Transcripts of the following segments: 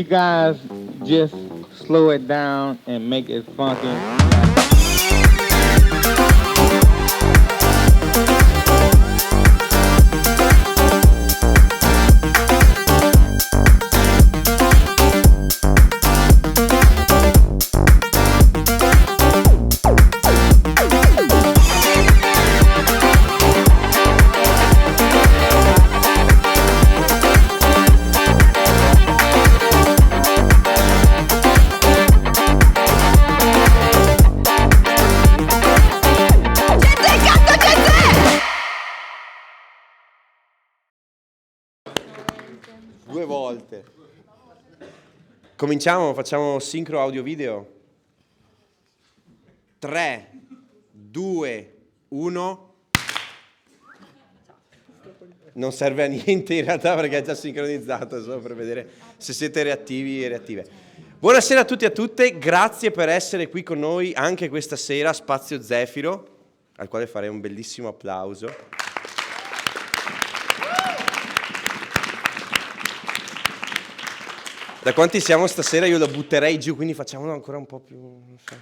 guys just slow it down and make it funky. Due volte. Cominciamo, facciamo sincro audio video. 3, 2, 1. Non serve a niente in realtà perché è già sincronizzato, solo per vedere se siete reattivi e reattive. Buonasera a tutti e a tutte, grazie per essere qui con noi anche questa sera a Spazio Zefiro, al quale farei un bellissimo applauso. Da quanti siamo stasera io lo butterei giù, quindi facciamolo ancora un po' più... non so.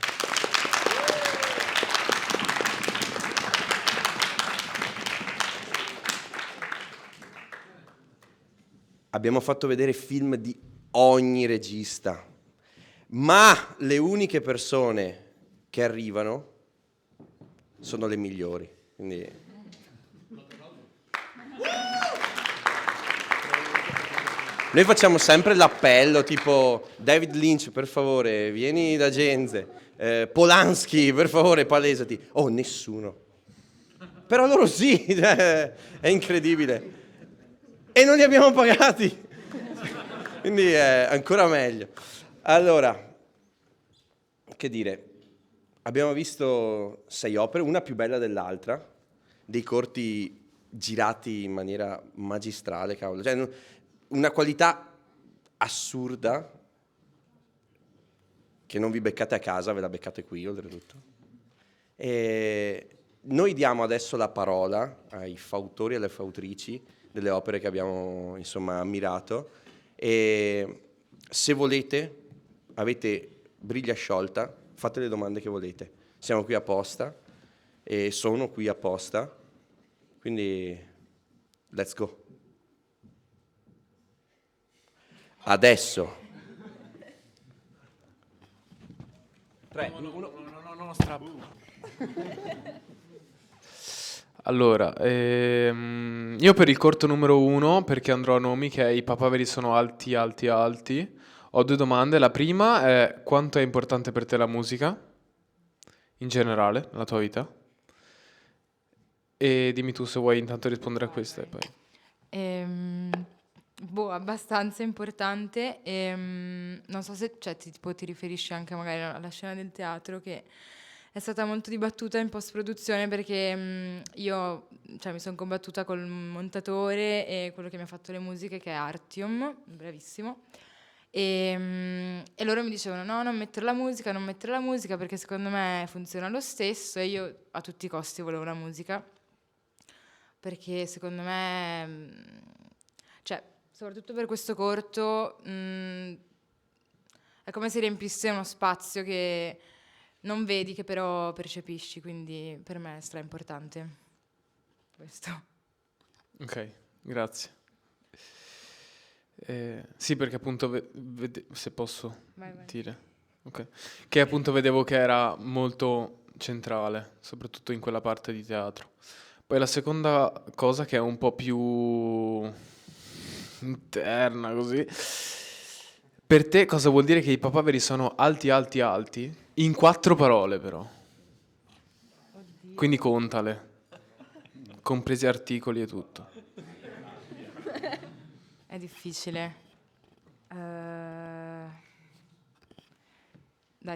Abbiamo fatto vedere film di ogni regista, ma le uniche persone che arrivano sono le migliori. Quindi... Noi facciamo sempre l'appello, tipo David Lynch, per favore, vieni da Genze, Polanski, per favore, palesati. Oh, nessuno. Però loro sì, è incredibile. E non li abbiamo pagati. Quindi è ancora meglio. Allora, che dire, abbiamo visto 6 opere, una più bella dell'altra, dei corti girati in maniera magistrale, cavolo. Cioè, una qualità assurda che non vi beccate a casa, ve la beccate qui oltretutto. E noi diamo adesso la parola ai fautori e alle fautrici delle opere che abbiamo insomma ammirato e se volete, avete briglia sciolta, fate le domande che volete. Siamo qui apposta e sono qui apposta, quindi let's go. Adesso 3, 2, 1. No, strappo. Allora, io per il corto numero 1, perché andrò a nomi che i papaveri sono alti, alti, alti, ho 2 domande. La prima è: quanto è importante per te la musica, in generale, nella tua vita? E dimmi tu se vuoi intanto rispondere a questa e poi... Abbastanza importante. Non so se ti riferisci anche magari alla scena del teatro, che è stata molto dibattuta in post-produzione perché io mi sono combattuta col montatore e quello che mi ha fatto le musiche, che è Artium, bravissimo. E loro mi dicevano: no, non mettere la musica perché secondo me funziona lo stesso, e io a tutti i costi volevo la musica perché secondo me, soprattutto per questo corto, è come se riempisse uno spazio che non vedi, che però percepisci, quindi per me è straimportante questo. Ok, grazie. Sì, perché appunto, se posso Vai. dire, okay. Che appunto vedevo che era molto centrale, soprattutto in quella parte di teatro. Poi la seconda cosa, che è un po' più interna così, per te cosa vuol dire che i papaveri sono alti, alti, alti? In 4 parole però. Oddio. Quindi contale, compresi articoli e tutto. È difficile. Dai,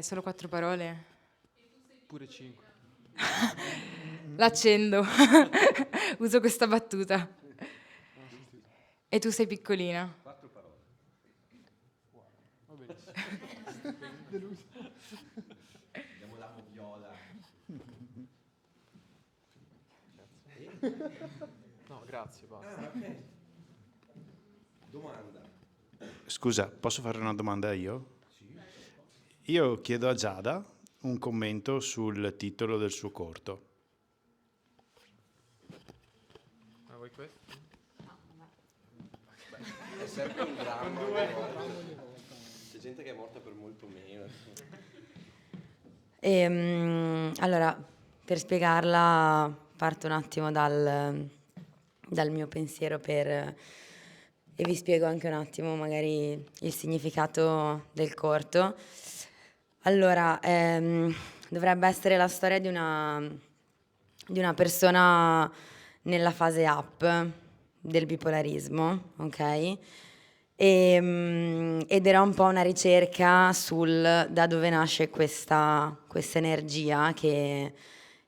solo 4 parole. Pure 5. L'accendo. Uso questa battuta. E tu sei piccolina. 4 parole. Va benissimo. Andiamo la moviola. No, grazie, basta. Ok. Domanda. Scusa, posso fare una domanda io? Io chiedo a Giada un commento sul titolo del suo corto. È sempre un dramma. C'è gente che è morta per molto meno. Allora, per spiegarla, parto un attimo dal mio pensiero e vi spiego anche un attimo magari il significato del corto. Allora, dovrebbe essere la storia di una persona nella fase up del bipolarismo, ok? Ed era un po' una ricerca sul da dove nasce questa energia che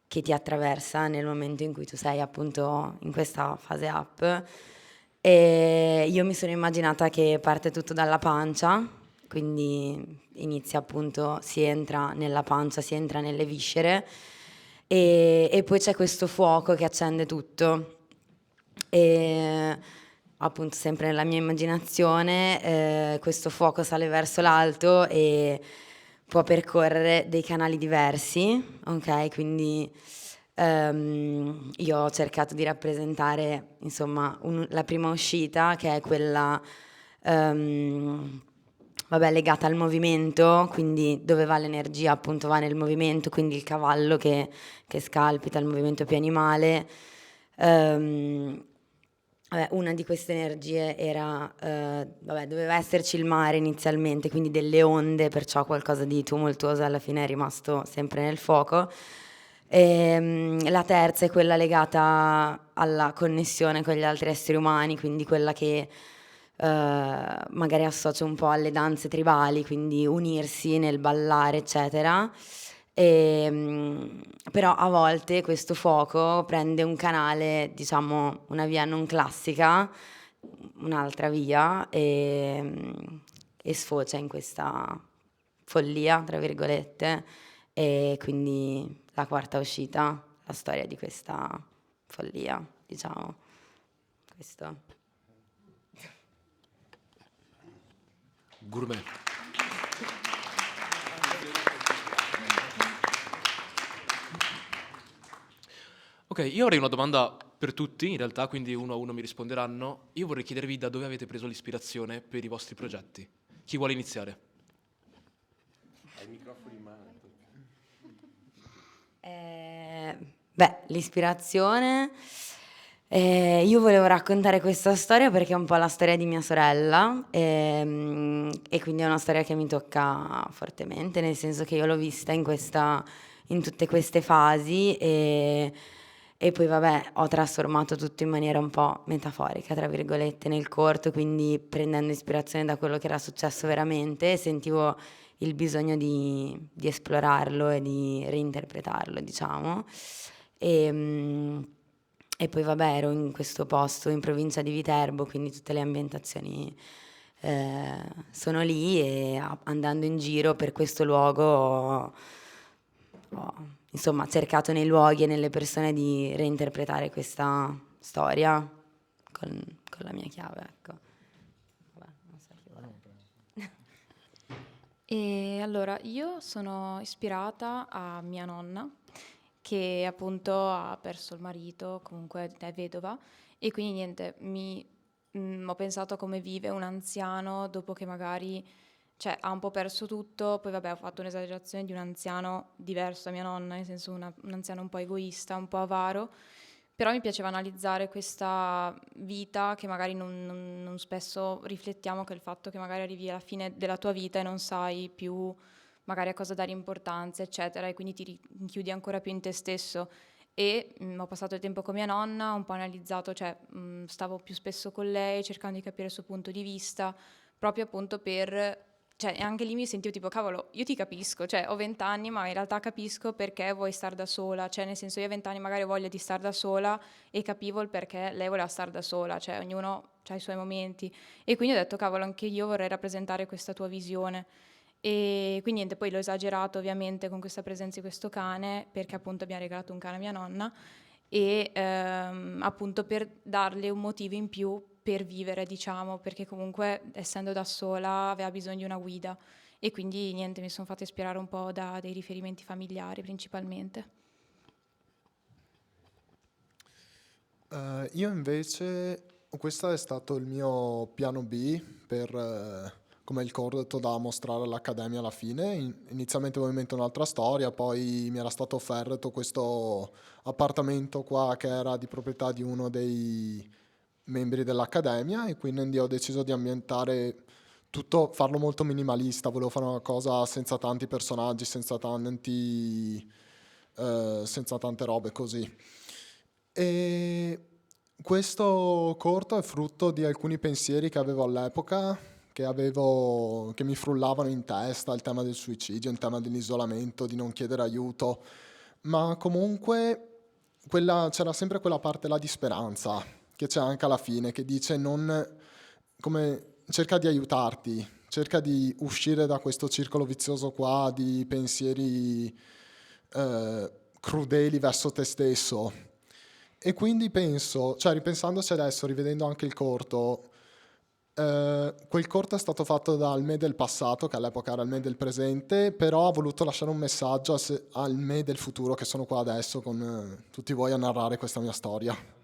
ti attraversa nel momento in cui tu sei appunto in questa fase up. E io mi sono immaginata che parte tutto dalla pancia, quindi inizia appunto, si entra nella pancia, si entra nelle viscere e poi c'è questo fuoco che accende tutto. E appunto sempre nella mia immaginazione questo fuoco sale verso l'alto e può percorrere dei canali diversi, ok? Quindi io ho cercato di rappresentare insomma la prima uscita che è quella legata al movimento, quindi dove va l'energia appunto va nel movimento, quindi il cavallo che scalpita, il movimento più animale. Una di queste energie era, doveva esserci il mare inizialmente, quindi delle onde, perciò qualcosa di tumultuoso alla fine è rimasto sempre nel fuoco. La terza è quella legata alla connessione con gli altri esseri umani, quindi quella che magari associo un po' alle danze tribali, quindi unirsi nel ballare, eccetera. Però a volte questo fuoco prende un canale, diciamo, una via non classica, un'altra via, e sfocia in questa follia, tra virgolette, e quindi la quarta uscita, la storia di questa follia, diciamo. Questo. Gourmet. Ok, io avrei una domanda per tutti, in realtà, quindi uno a uno mi risponderanno. Io vorrei chiedervi da dove avete preso l'ispirazione per i vostri progetti. Chi vuole iniziare? Hai il microfono in mano. L'ispirazione. Io volevo raccontare questa storia perché è un po' la storia di mia sorella e quindi è una storia che mi tocca fortemente, nel senso che io l'ho vista in tutte queste fasi e poi vabbè ho trasformato tutto in maniera un po' metaforica, tra virgolette, nel corto, quindi prendendo ispirazione da quello che era successo veramente sentivo il bisogno di esplorarlo e di reinterpretarlo, diciamo. E poi vabbè ero in questo posto in provincia di Viterbo, quindi tutte le ambientazioni sono lì e andando in giro per questo luogo ho, insomma cercato nei luoghi e nelle persone di reinterpretare questa storia con la mia chiave, ecco. Vabbè, non so chi vuole. E allora io sono ispirata a mia nonna che appunto ha perso il marito, comunque è vedova e quindi niente, ho pensato a come vive un anziano dopo che magari cioè, ha un po' perso tutto, poi vabbè ho fatto un'esagerazione di un anziano diverso da mia nonna, nel senso un anziano un po' egoista, un po' avaro, però mi piaceva analizzare questa vita che magari non spesso riflettiamo, che è il fatto che magari arrivi alla fine della tua vita e non sai più magari a cosa dare importanza, eccetera, e quindi ti rinchiudi ancora più in te stesso. E ho passato il tempo con mia nonna, ho un po' analizzato, cioè stavo più spesso con lei cercando di capire il suo punto di vista, proprio appunto per... Cioè, anche lì mi sentivo tipo, cavolo, io ti capisco, cioè ho 20 anni, ma in realtà capisco perché vuoi stare da sola, cioè nel senso io a 20 anni magari ho voglia di stare da sola e capivo il perché lei voleva stare da sola, cioè ognuno ha i suoi momenti. E quindi ho detto, cavolo, anche io vorrei rappresentare questa tua visione. E quindi niente, poi l'ho esagerato ovviamente con questa presenza di questo cane, perché appunto abbiamo regalato un cane a mia nonna, e appunto per darle un motivo in più per vivere, diciamo, perché comunque essendo da sola aveva bisogno di una guida e quindi niente, mi sono fatta ispirare un po' da dei riferimenti familiari principalmente. Io invece, questo è stato il mio piano B per come il corto da mostrare all'Accademia alla fine. Inizialmente avevo in mente un'altra storia, poi mi era stato offerto questo appartamento qua che era di proprietà di uno dei membri dell'Accademia e quindi ho deciso di ambientare tutto, farlo molto minimalista, volevo fare una cosa senza tanti personaggi, senza tante robe così. E questo corto è frutto di alcuni pensieri che avevo all'epoca, che mi frullavano in testa, il tema del suicidio, il tema dell'isolamento, di non chiedere aiuto, ma comunque c'era sempre quella parte là di speranza, che c'è anche alla fine, che dice cerca di aiutarti, cerca di uscire da questo circolo vizioso qua di pensieri crudeli verso te stesso. E quindi penso, cioè ripensandoci adesso, rivedendo anche il corto, quel corto è stato fatto dal me del passato, che all'epoca era il me del presente, però ha voluto lasciare un messaggio al me del futuro, che sono qua adesso con tutti voi a narrare questa mia storia.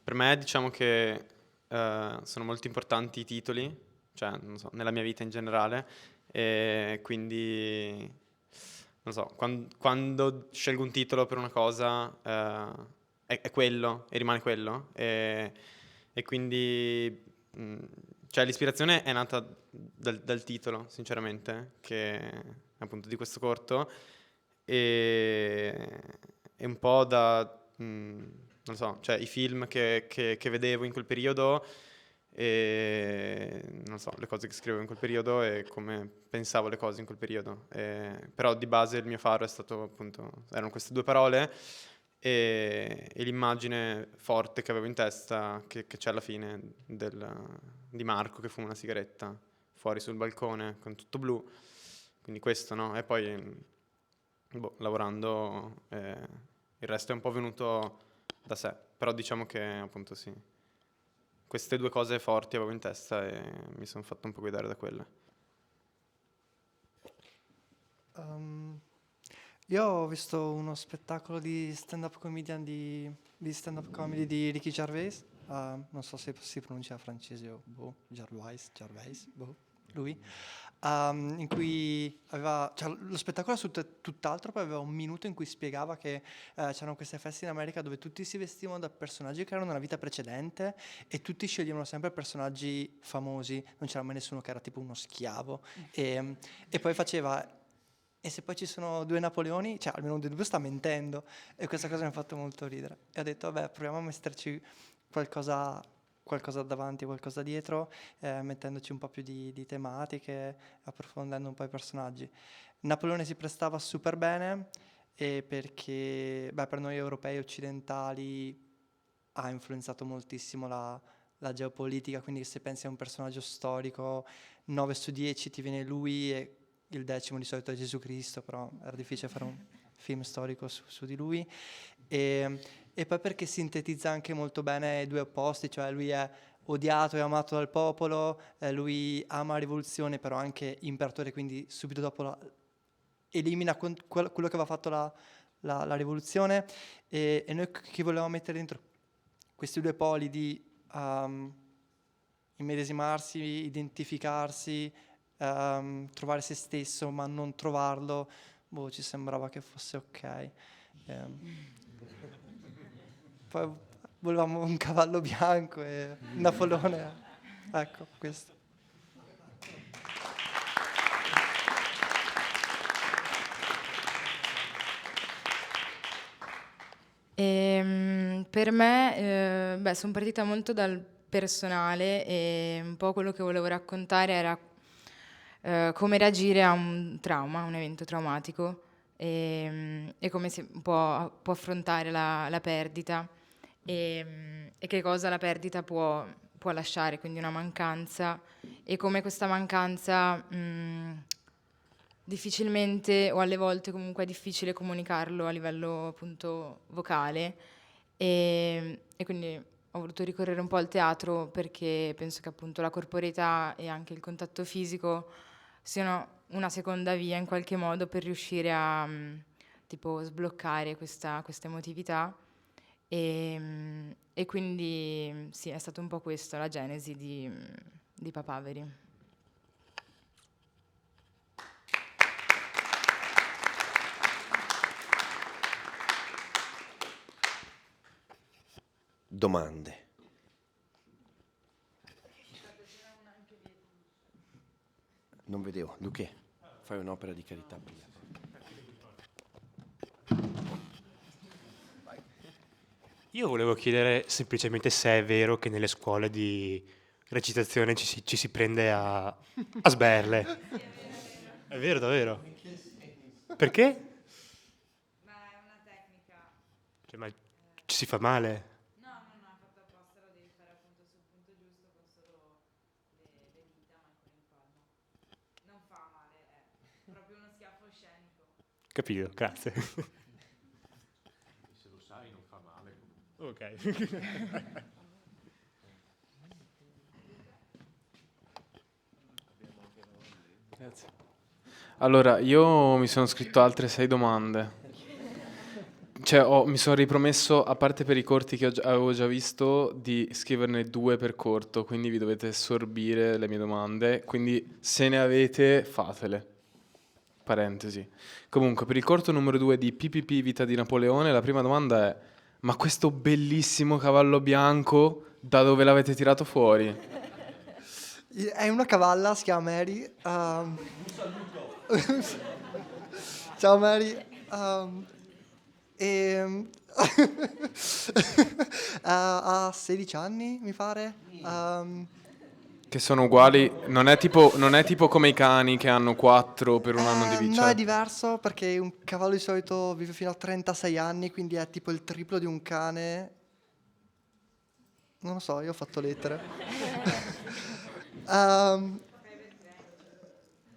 Per me diciamo che sono molto importanti i titoli, cioè non so, nella mia vita in generale, e quindi non so, quando scelgo un titolo per una cosa è quello e rimane quello e quindi cioè l'ispirazione è nata dal titolo, sinceramente, che è appunto di questo corto e un po' non so, cioè i film che vedevo in quel periodo e non so, le cose che scrivevo in quel periodo e come pensavo le cose in quel periodo. Però di base il mio faro è stato appunto, erano queste due parole e l'immagine forte che avevo in testa che c'è alla fine di Marco che fuma una sigaretta fuori sul balcone con tutto blu. Quindi questo, no? E poi lavorando il resto è un po' venuto da sé, però diciamo che appunto sì, queste due cose forti avevo in testa e mi sono fatto un po' guidare da quelle. Io ho visto uno spettacolo di stand-up comedian di stand-up comedy di Ricky Gervais, non so se si pronuncia francese o Gervais, lui. In cui aveva, cioè, lo spettacolo era tutt'altro, poi aveva un minuto in cui spiegava che c'erano queste feste in America dove tutti si vestivano da personaggi che erano nella vita precedente e tutti sceglievano sempre personaggi famosi, non c'era mai nessuno che era tipo uno schiavo e poi faceva: e se poi ci sono due Napoleoni, cioè almeno uno dei due sta mentendo, e questa cosa mi ha fatto molto ridere e ho detto vabbè, proviamo a metterci qualcosa davanti, qualcosa dietro, mettendoci un po' più di tematiche, approfondendo un po' i personaggi. Napoleone si prestava super bene perché per noi europei occidentali ha influenzato moltissimo la geopolitica, quindi se pensi a un personaggio storico, 9 su 10 ti viene lui e il 10° di solito è Gesù Cristo, però era difficile fare un film storico su di lui. E poi perché sintetizza anche molto bene i due opposti, cioè lui è odiato e amato dal popolo, lui ama la rivoluzione, però anche imperatore, quindi subito dopo elimina quello che aveva fatto la rivoluzione, e noi che volevamo mettere dentro questi due poli di immedesimarsi, identificarsi, trovare se stesso ma non trovarlo, ci sembrava che fosse ok. Poi volevamo un cavallo bianco e Napoleone, ecco questo. Per me, sono partita molto dal personale e un po' quello che volevo raccontare era come reagire a un trauma, un evento traumatico e come si può affrontare la perdita e che cosa la perdita può può lasciare, quindi una mancanza, e come questa mancanza difficilmente, o alle volte comunque è difficile comunicarlo a livello appunto vocale, e quindi ho voluto ricorrere un po' al teatro perché penso che appunto la corporeità e anche il contatto fisico siano una seconda via in qualche modo per riuscire a tipo sbloccare questa emotività. E quindi sì, è stato un po' questo la genesi di Papaveri. Domande. Non vedevo. Luché, fai un'opera di carità prima. Io volevo chiedere semplicemente se è vero che nelle scuole di recitazione ci si prende a sberle. È vero, davvero? Perché? Ma è una tecnica. Cioè, ma ci si fa male? No, è fatto apposta, lo devi fare appunto sul punto giusto con solo le dita, ma ancora in palmo. Non fa male, è proprio uno schiaffo scenico. Capito, grazie. Se lo sai non fa male. Ok. Grazie. Allora, io mi sono scritto altre 6 domande. Cioè, mi sono ripromesso, a parte per i corti che avevo già visto, di scriverne 2 per corto, quindi vi dovete assorbire le mie domande. Quindi, se ne avete, fatele. Parentesi. Comunque, per il corto numero 2 di PPP Vita di Napoleone, la prima domanda è: ma questo bellissimo cavallo bianco, da dove l'avete tirato fuori? È una cavalla, si chiama Mary. Ciao Mary. Ha 16 anni, mi pare. Che sono uguali, non è tipo come i cani che hanno 4 per un anno di vita. No, è diverso perché un cavallo di solito vive fino a 36 anni, quindi è tipo il triplo di un cane. Non lo so, io ho fatto lettere.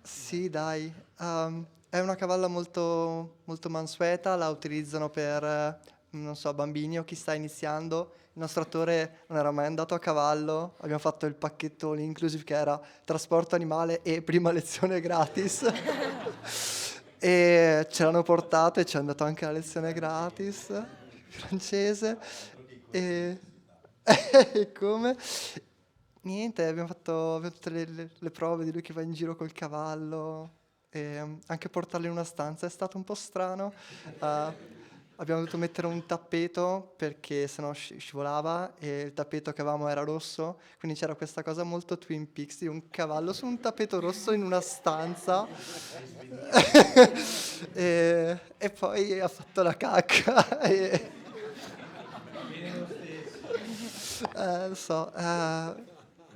Sì, dai. È una cavalla molto, molto mansueta, la utilizzano per, non so, bambini o chi sta iniziando. Il nostro attore non era mai andato a cavallo, abbiamo fatto il pacchetto all inclusive che era trasporto animale e prima lezione gratis. E ce l'hanno portato e ci è andato anche la lezione gratis, francese. E come? Niente, abbiamo fatto tutte le prove di lui che va in giro col cavallo e anche portarlo in una stanza è stato un po' strano. Abbiamo dovuto mettere un tappeto perché sennò scivolava e il tappeto che avevamo era rosso, quindi c'era questa cosa molto Twin Peaks di un cavallo su un tappeto rosso in una stanza e poi ha fatto la cacca e... lo so,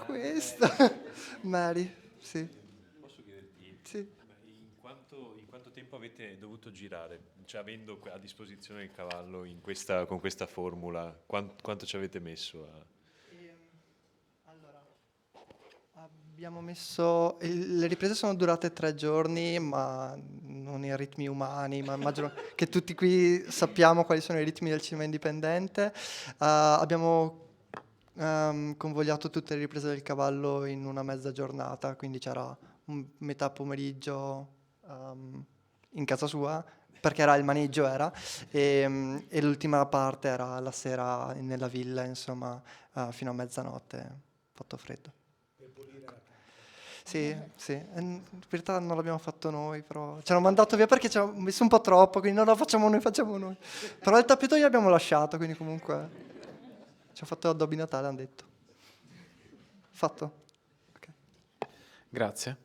questo Mary, sì. Posso chiederti? Sì. In quanto tempo avete dovuto girare? Cioè, avendo a disposizione il cavallo con questa formula, quanto ci avete messo a... Allora, abbiamo messo... Le riprese sono durate 3 giorni, ma non in ritmi umani, ma immagino che tutti qui sappiamo quali sono i ritmi del cinema indipendente. Abbiamo convogliato tutte le riprese del cavallo in una mezza giornata, quindi c'era metà pomeriggio in casa sua, perché era il maneggio e l'ultima parte era la sera nella villa, insomma, fino a mezzanotte, fatto freddo. Sì, sì, in verità non l'abbiamo fatto noi, però ci hanno mandato via perché ci hanno messo un po' troppo, quindi non lo facciamo noi. Però il tappeto gli abbiamo lasciato, quindi comunque ci ha fatto addobbi Natale, hanno detto. Fatto. Okay. Grazie.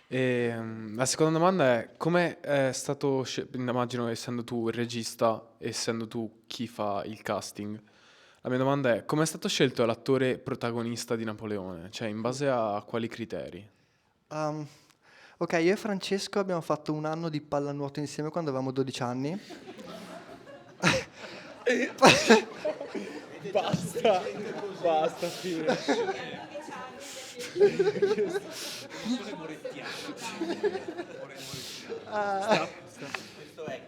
La seconda domanda è: come è stato immagino, essendo tu il regista, essendo tu chi fa il casting, la mia domanda è: come è stato scelto l'attore protagonista di Napoleone? Cioè, in base a quali criteri? Ok, io e Francesco abbiamo fatto un anno di pallanuoto insieme quando avevamo 12 anni. Basta, basta, Questo è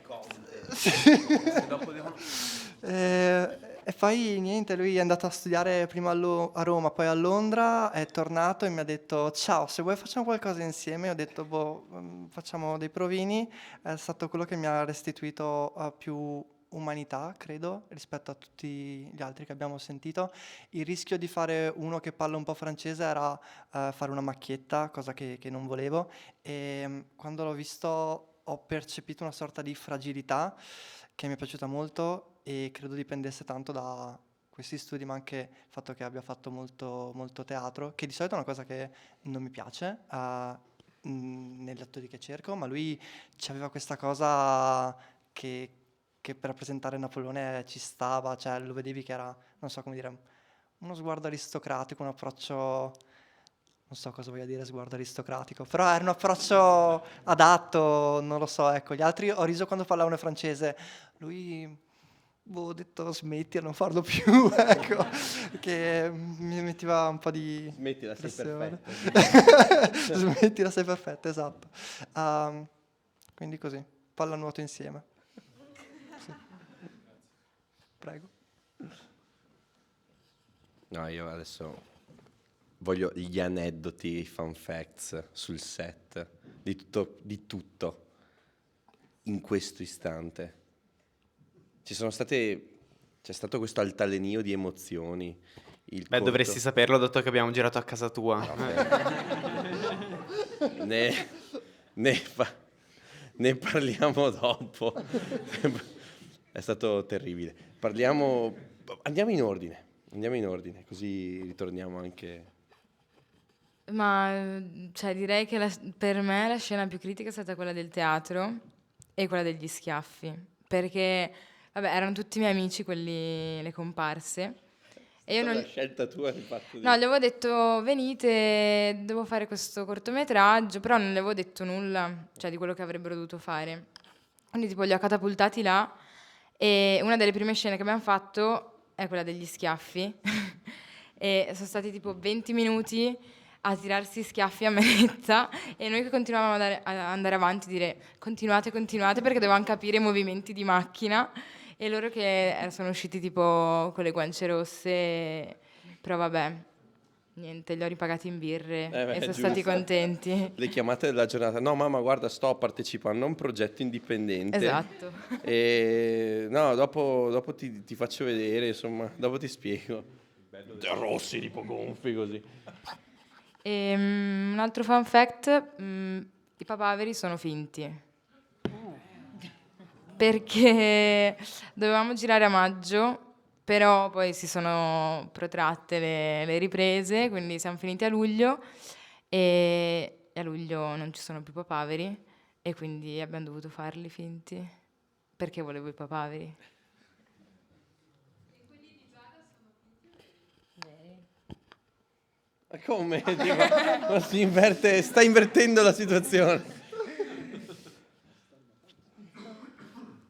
E poi niente, lui è andato a studiare prima a Roma, poi a Londra, è tornato e mi ha detto ciao, se vuoi facciamo qualcosa insieme. Ho detto facciamo dei provini. È stato quello che mi ha restituito più umanità, credo, rispetto a tutti gli altri che abbiamo sentito. Il rischio di fare uno che parla un po' francese era fare una macchietta, cosa che non volevo, e quando l'ho visto ho percepito una sorta di fragilità che mi è piaciuta molto e credo dipendesse tanto da questi studi, ma anche il fatto che abbia fatto molto, molto teatro, che di solito è una cosa che non mi piace negli attori che cerco, ma lui aveva questa cosa che per rappresentare Napoleone ci stava, cioè lo vedevi che era, non so come dire, uno sguardo aristocratico, un approccio, non so cosa voglia dire sguardo aristocratico, però era un approccio adatto, non lo so, ecco. Gli altri ho riso quando parlavano francese, lui ho detto smetti a non farlo più, ecco, che mi metteva un po' di Smettila, sei pressione. perfetta. Smettila, sei perfetta, esatto. Quindi così, pallanuoto insieme. Sì. Prego. No, io adesso voglio gli aneddoti, i fun facts sul set, di tutto in questo istante. C'è stato questo altalenio di emozioni. Dovresti saperlo dato che abbiamo girato a casa tua. Ne parliamo dopo. È stato terribile. Andiamo in ordine, così ritorniamo anche. Ma cioè, direi che per me la scena più critica è stata quella del teatro e quella degli schiaffi, perché vabbè, erano tutti i miei amici, le comparse. E io La scelta tua del fatto di... No, gli avevo detto venite, devo fare questo cortometraggio, però non le avevo detto nulla, cioè di quello che avrebbero dovuto fare. Quindi tipo li ho catapultati là e una delle prime scene che abbiamo fatto è quella degli schiaffi e sono stati tipo 20 minuti a tirarsi schiaffi a manetta e noi che continuavamo ad andare avanti a dire continuate perché dovevamo capire i movimenti di macchina e loro che sono usciti tipo con le guance rosse, però vabbè, niente, li ho ripagati in birre e sono stati contenti. Le chiamate della giornata, no mamma guarda sto partecipando a un progetto indipendente. Esatto. E no, dopo ti faccio vedere, insomma, dopo ti spiego. Rossi tipo gonfi così. E, un altro fun fact, i papaveri sono finti. Perché dovevamo girare a maggio, però poi si sono protratte le riprese, quindi siamo finiti a luglio e a luglio non ci sono più papaveri e quindi abbiamo dovuto farli finti, perché volevo i papaveri. Ma come? Ma sta invertendo la situazione.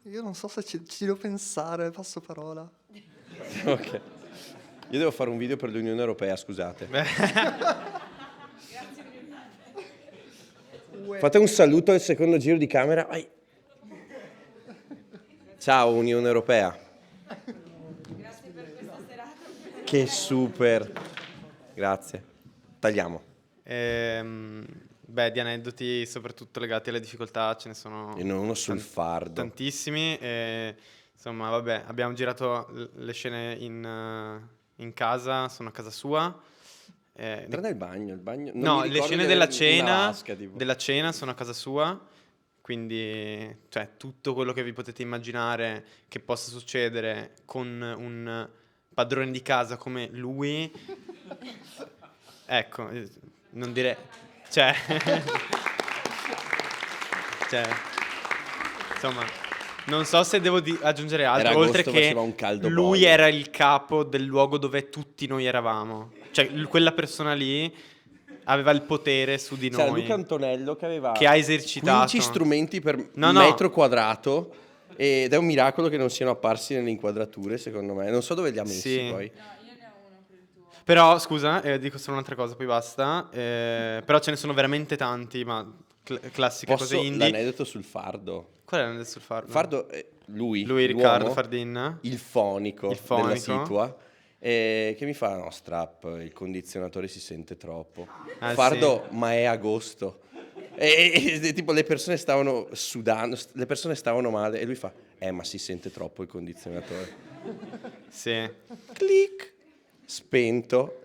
Io non so se ci devo pensare, passo parola. Ok. Io devo fare un video per l'Unione Europea, scusate. Fate un saluto al secondo giro di camera. Vai. Ciao Unione Europea. Grazie per questa serata. Che super. Grazie. Tagliamo. Di aneddoti soprattutto legati alle difficoltà ce ne sono E non uno sul fardo. tantissimi. Insomma, vabbè, abbiamo girato le scene in casa, sono a casa sua. Tranne il bagno. Non No, mi le ricordo scene di della aver- in cena, Alaska, tipo. della cena sono a casa sua, quindi cioè, tutto quello che vi potete immaginare che possa succedere con un padrone di casa come lui, ecco, non direi, cioè, insomma, non so se devo aggiungere altro, Era oltre agosto, che faceva un caldo lui boia. era il capo del luogo dove tutti noi eravamo, cioè quella persona lì aveva il potere su di C'era noi. Luca Antonello che aveva Che ha esercitato 15 strumenti per No, no. metro quadrato Ed è un miracolo che non siano apparsi nelle inquadrature, secondo me. Non so dove li ha messi Sì. poi. Però, scusa, dico solo un'altra cosa, poi basta. Però ce ne sono veramente tanti, ma classiche cose Posso indie. l'aneddoto sul fardo? Qual è l'aneddoto sul fardo? Fardo, lui, Riccardo l'uomo, Fardin. il fonico, Il fonico. della Situa, che mi fa, no, strap, il condizionatore si sente troppo. Ah, Fardo, ma è agosto. E tipo le persone stavano sudando, le persone stavano male e lui fa, ma si sente troppo il condizionatore. Sì. Clic, spento,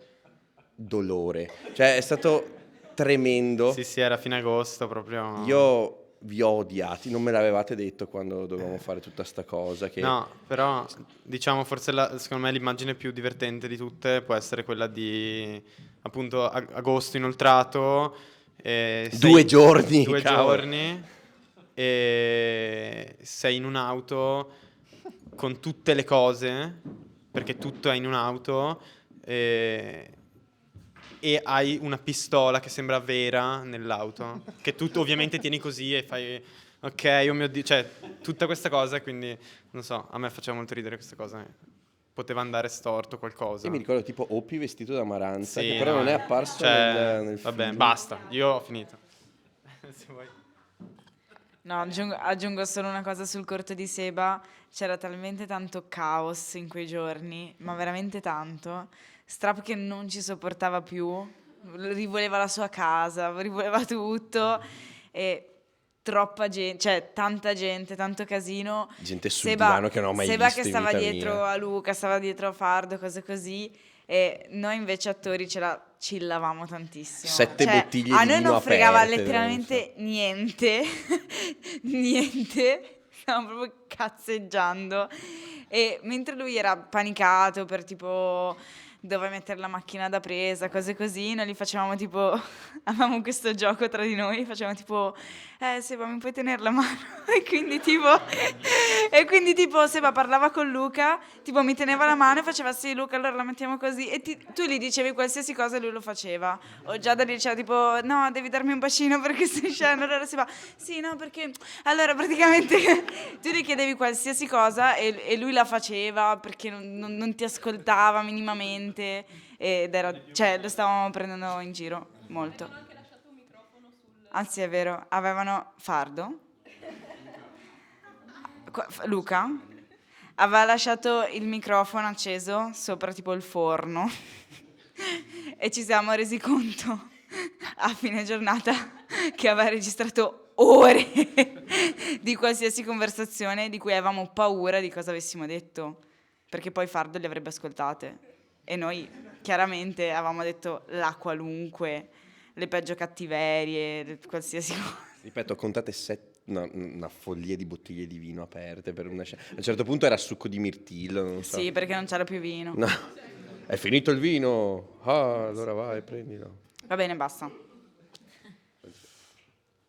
dolore. Cioè è stato tremendo. Sì, era fine agosto proprio. Io vi ho odiati, non me l'avevate detto quando dovevamo fare tutta sta cosa. Che... No, però diciamo forse secondo me l'immagine più divertente di tutte può essere quella di appunto agosto inoltrato. 2 giorni, 2 cavolo. giorni e sei in un'auto con tutte le cose, perché tutto è in un'auto, e hai una pistola che sembra vera nell'auto, che tu ovviamente tieni così e fai ok, oh mio Dio, cioè tutta questa cosa, quindi non so, a me faceva molto ridere questa cosa, poteva andare storto qualcosa. Io mi ricordo tipo Oppi vestito da Maranza, Sì, che però no, non è apparso nel vabbè, film. basta, io ho finito. Se vuoi. No, aggiungo solo una cosa sul corto di Seba. C'era talmente tanto caos in quei giorni, ma veramente tanto. Strap che non ci sopportava più, rivoleva la sua casa, rivoleva tutto e troppa gente, cioè tanta gente, tanto casino. Gente sul divano che non ho mai Seba visto che in stava vita dietro mia. a Luca, stava dietro a Fardo, cose così. E noi invece attori ce la chillavamo tantissimo. 7 Cioè, bottiglie a di noi vino non fregava aperte, letteralmente niente. Niente. Stavamo proprio cazzeggiando. E mentre lui era panicato per tipo dove mettere la macchina da presa, cose così, noi li facevamo tipo, avevamo questo gioco tra di noi, facevamo tipo, Seba mi puoi tenere la mano? E quindi tipo Seba parlava con Luca, tipo mi teneva la mano e faceva sì Luca allora la mettiamo così e tu gli dicevi qualsiasi cosa e lui lo faceva. O Giada gli diceva tipo no devi darmi un bacino perché stai scendendo, allora Seba sì no perché allora praticamente tu gli chiedevi qualsiasi cosa e lui la faceva perché non ti ascoltava minimamente ed era, cioè lo stavamo prendendo in giro molto. Anzi è vero, avevano Fardo, Luca aveva lasciato il microfono acceso sopra tipo il forno e ci siamo resi conto a fine giornata che aveva registrato ore di qualsiasi conversazione di cui avevamo paura di cosa avessimo detto, perché poi Fardo le avrebbe ascoltate e noi chiaramente avevamo detto la qualunque, le peggio cattiverie, qualsiasi cosa. Ripeto, contate una follia di bottiglie di vino aperte per una scena. A un certo punto era succo di mirtillo, non so. Sì, perché non c'era più vino. No. È finito il vino? Ah, allora vai, prendilo. Va bene, basta.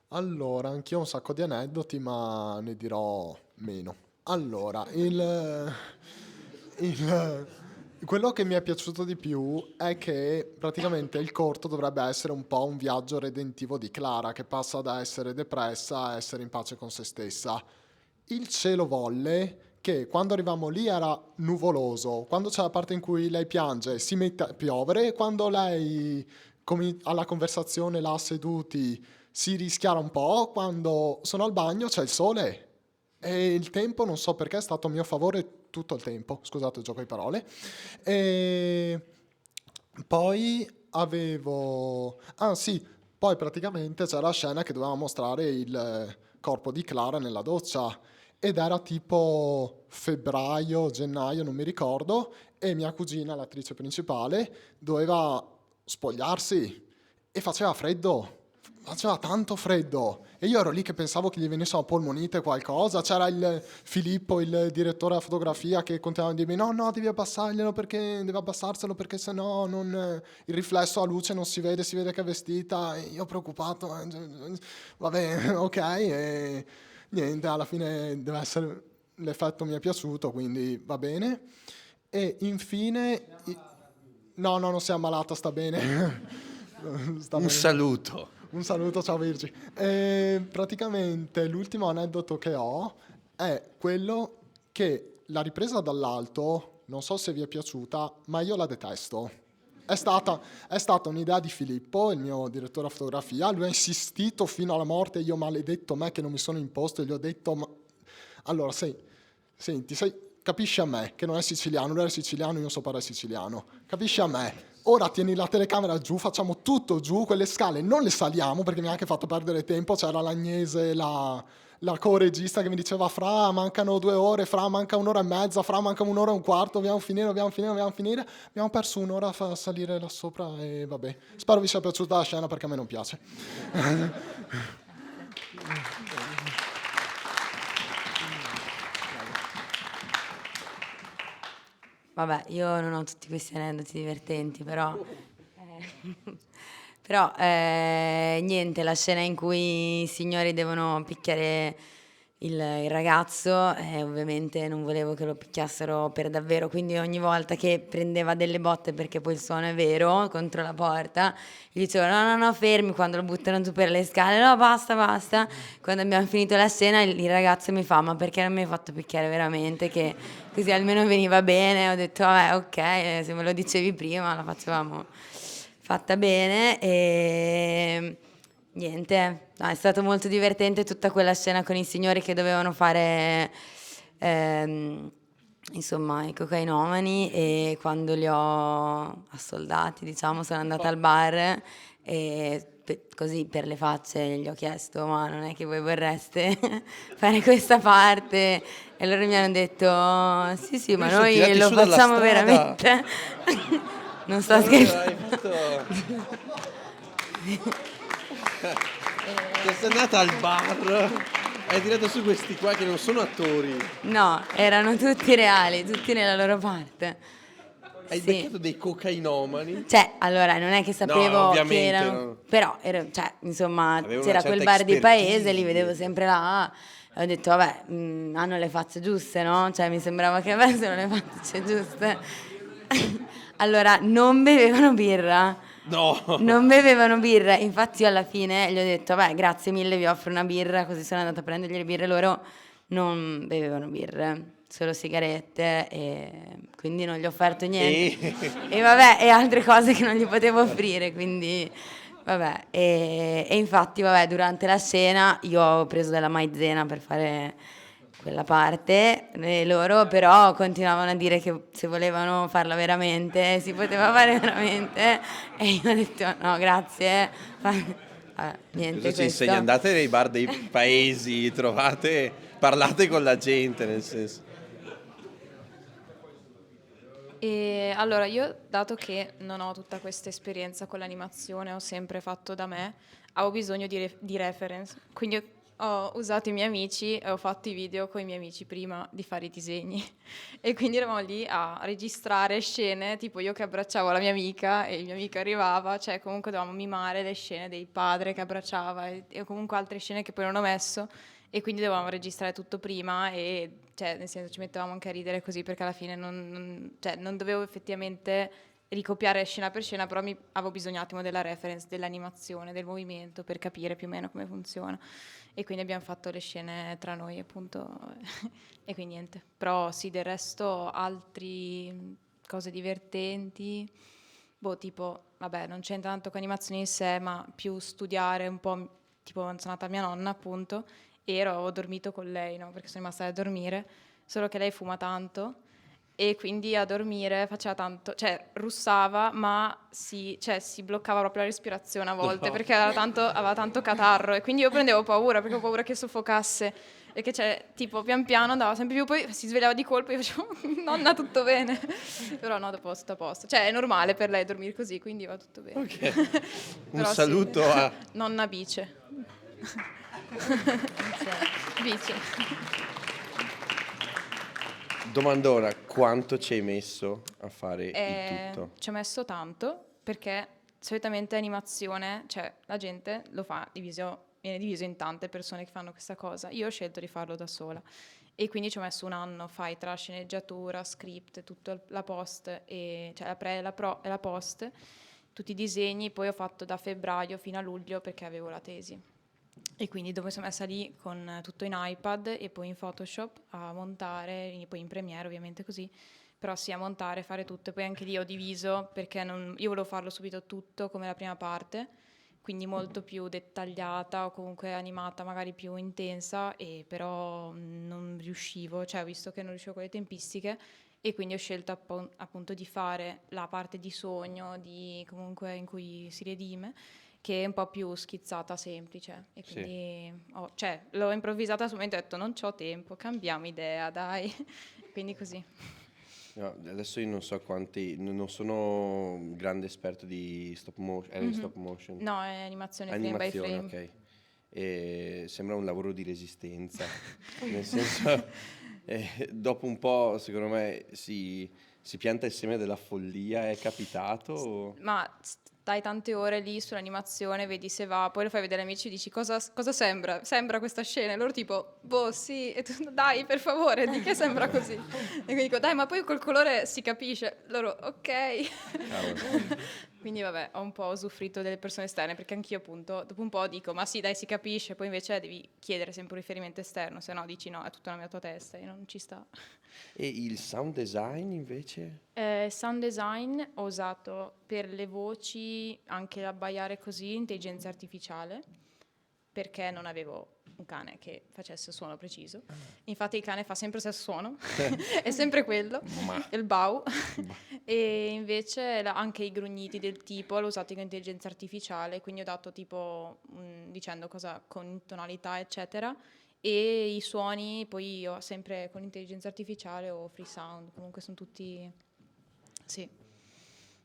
Allora, anch'io ho un sacco di aneddoti, ma ne dirò meno. Allora, quello che mi è piaciuto di più è che praticamente il corto dovrebbe essere un po' un viaggio redentivo di Clara, che passa da essere depressa a essere in pace con se stessa. Il cielo volle che quando arriviamo lì era nuvoloso, quando c'è la parte in cui lei piange si mette a piovere, quando lei alla conversazione là seduti si rischiara un po', quando sono al bagno c'è il sole. E il tempo, non so perché, è stato a mio favore tutto il tempo. Scusate il gioco di parole. E poi avevo... Ah sì, poi praticamente c'era la scena che doveva mostrare il corpo di Clara nella doccia. Ed era tipo febbraio, gennaio, non mi ricordo. E mia cugina, l'attrice principale, doveva spogliarsi. E faceva freddo. Faceva tanto freddo e io ero lì che pensavo che gli venisse una polmonite qualcosa. C'era il Filippo, il direttore della fotografia, che continuava a dirmi no, devi abbassarglielo perché devi abbassarselo perché sennò il riflesso a luce non si vede che è vestita. E io preoccupato, vabbè, ok, e niente, alla fine deve essere, l'effetto mi è piaciuto, quindi va bene. E infine no, non si è ammalata, sta bene. Sta bene. Saluto. Un saluto, ciao Virgi. Praticamente l'ultimo aneddoto che ho è quello che la ripresa dall'alto, non so se vi è piaciuta, ma io la detesto. È stata un'idea di Filippo, il mio direttore a fotografia, lui ha insistito fino alla morte, io maledetto me che non mi sono imposto e gli ho detto, allora senti, capisci a me che non è siciliano, lui è siciliano, io non so parlare siciliano, capisci a me, ora tieni la telecamera giù, facciamo tutto giù, quelle scale non le saliamo perché mi ha anche fatto perdere tempo, c'era l'Agnese, la co-regista che mi diceva Fra mancano 2 ore, Fra manca 1 ora e mezza, Fra manca 1 ora e un quarto, dobbiamo finire, abbiamo perso 1 ora a salire là sopra e vabbè, spero vi sia piaciuta la scena perché a me non piace. Vabbè, io non ho tutti questi aneddoti divertenti, però niente, la scena in cui i signori devono picchiare il ragazzo, ovviamente non volevo che lo picchiassero per davvero, quindi ogni volta che prendeva delle botte, perché poi il suono è vero, contro la porta, gli dicevo no, fermi, quando lo buttano giù per le scale, no, basta. Quando abbiamo finito la scena il ragazzo mi fa, ma perché non mi hai fatto picchiare veramente, che così almeno veniva bene. Ho detto vabbè, ok, se me lo dicevi prima la facevamo fatta bene e niente, no, è stato molto divertente tutta quella scena con i signori che dovevano fare insomma i cocainomani, e quando li ho assoldati, diciamo, sono andata al bar e così per le facce gli ho chiesto ma non è che voi vorreste fare questa parte, e loro mi hanno detto sì ma sono noi tirati lo su dalla facciamo strada. veramente. Non sto scherzando. Sei andata al bar, hai tirato su questi qua che non sono attori. No, erano tutti reali, tutti nella loro parte. Hai Sì. beccato dei cocainomani. Cioè, allora, non è che sapevo che ovviamente erano... no. Però, cioè, insomma, Aveva una c'era certa quel bar di expertise. paese, li vedevo sempre là. E ho detto, vabbè, hanno le facce giuste, no? Cioè, mi sembrava che avessero le facce giuste. Allora, non bevevano birra. No. Non bevevano birra, infatti io alla fine gli ho detto, vabbè, grazie mille, vi offro una birra, così sono andata a prendergli le birre, loro non bevevano birre, solo sigarette, e quindi non gli ho offerto niente. E vabbè, e altre cose che non gli potevo offrire, quindi vabbè. E infatti, vabbè, durante la scena io ho preso della maizena per fare quella parte, e loro però continuavano a dire che se volevano farla veramente si poteva fare veramente, e io ho detto no grazie. Vabbè, niente, Cosa ci questo. insegni? Andate nei bar dei paesi, parlate con la gente, nel senso. E allora io, dato che non ho tutta questa esperienza con l'animazione, ho sempre fatto da me, avevo bisogno di reference, quindi ho usato i miei amici e ho fatto i video con i miei amici prima di fare i disegni e quindi eravamo lì a registrare scene, tipo io che abbracciavo la mia amica e il mio amico arrivava, cioè comunque dovevamo mimare le scene del padre che abbracciava e comunque altre scene che poi non ho messo, e quindi dovevamo registrare tutto prima e cioè, nel senso ci mettevamo anche a ridere così, perché alla fine non dovevo effettivamente ricopiare scena per scena, però avevo bisogno un attimo della reference, dell'animazione, del movimento per capire più o meno come funziona, e quindi abbiamo fatto le scene tra noi appunto e quindi niente, però sì, del resto altri cose divertenti, tipo vabbè non c'entra tanto con animazioni in sé, ma più studiare un po', tipo sono andata a mia nonna appunto e ho dormito con lei, no? Perché sono rimasta a dormire, solo che lei fuma tanto e quindi a dormire faceva tanto, cioè russava, ma si bloccava proprio la respirazione a volte, No. perché aveva tanto catarro, e quindi io prendevo paura, perché ho paura che soffocasse, e che tipo pian piano andava sempre più, poi si svegliava di colpo e io facevo nonna tutto bene, però no, dopo sto a posto, cioè è normale per lei dormire così, quindi va tutto bene. Ok. Un Però saluto sì. a... Nonna Bice. Bice. Domandona, quanto ci hai messo a fare il tutto? Ci ho messo tanto, perché solitamente animazione, cioè la gente lo fa viene diviso in tante persone che fanno questa cosa. Io ho scelto di farlo da sola e quindi ci ho messo un anno, fai tra sceneggiatura, script, tutta la post, cioè la pre, la pro e la post, tutti i disegni, poi ho fatto da febbraio fino a luglio perché avevo la tesi. E quindi dopo mi sono messa lì con tutto in iPad e poi in Photoshop a montare, e poi in Premiere ovviamente così, però sì, a montare, fare tutto. E poi anche lì ho diviso perché io volevo farlo subito tutto come la prima parte, quindi molto più dettagliata o comunque animata, magari più intensa, e però non riuscivo, cioè ho visto che non riuscivo con le tempistiche e quindi ho scelto appunto di fare la parte di sogno, comunque in cui si redime, che è un po' più schizzata, semplice. E quindi l'ho improvvisata sul momento e ho detto non c'ho tempo, cambiamo idea, dai. Quindi così. No, adesso io non so non sono un grande esperto di stop motion. È stop motion? No, è animazione frame by frame. Ok. E sembra un lavoro di resistenza. Nel senso, dopo un po', secondo me, si pianta il seme della follia. È capitato? Ma stai tante ore lì sull'animazione, vedi se va, poi lo fai vedere agli amici e dici cosa sembra? Sembra questa scena? E loro tipo, boh sì, e tu dai per favore, di che sembra così? E quindi dico dai, ma poi col colore si capisce. Loro ok. Quindi vabbè, ho un po' usufruito delle persone esterne, perché anch'io appunto dopo un po' dico ma sì dai si capisce, poi invece devi chiedere sempre un riferimento esterno, se no dici no, è tutta nella tua testa e non ci sta. E il sound design invece? Sound design ho usato per le voci, anche l'abbaiare così, intelligenza artificiale, perché non avevo un cane che facesse suono preciso. Infatti il cane fa sempre lo stesso suono, è sempre quello, il bau. E invece anche i grugniti del tipo l'ho usato con intelligenza artificiale, quindi ho dato tipo dicendo cosa con tonalità eccetera, e i suoni poi io sempre con intelligenza artificiale o free sound, comunque sono tutti sì.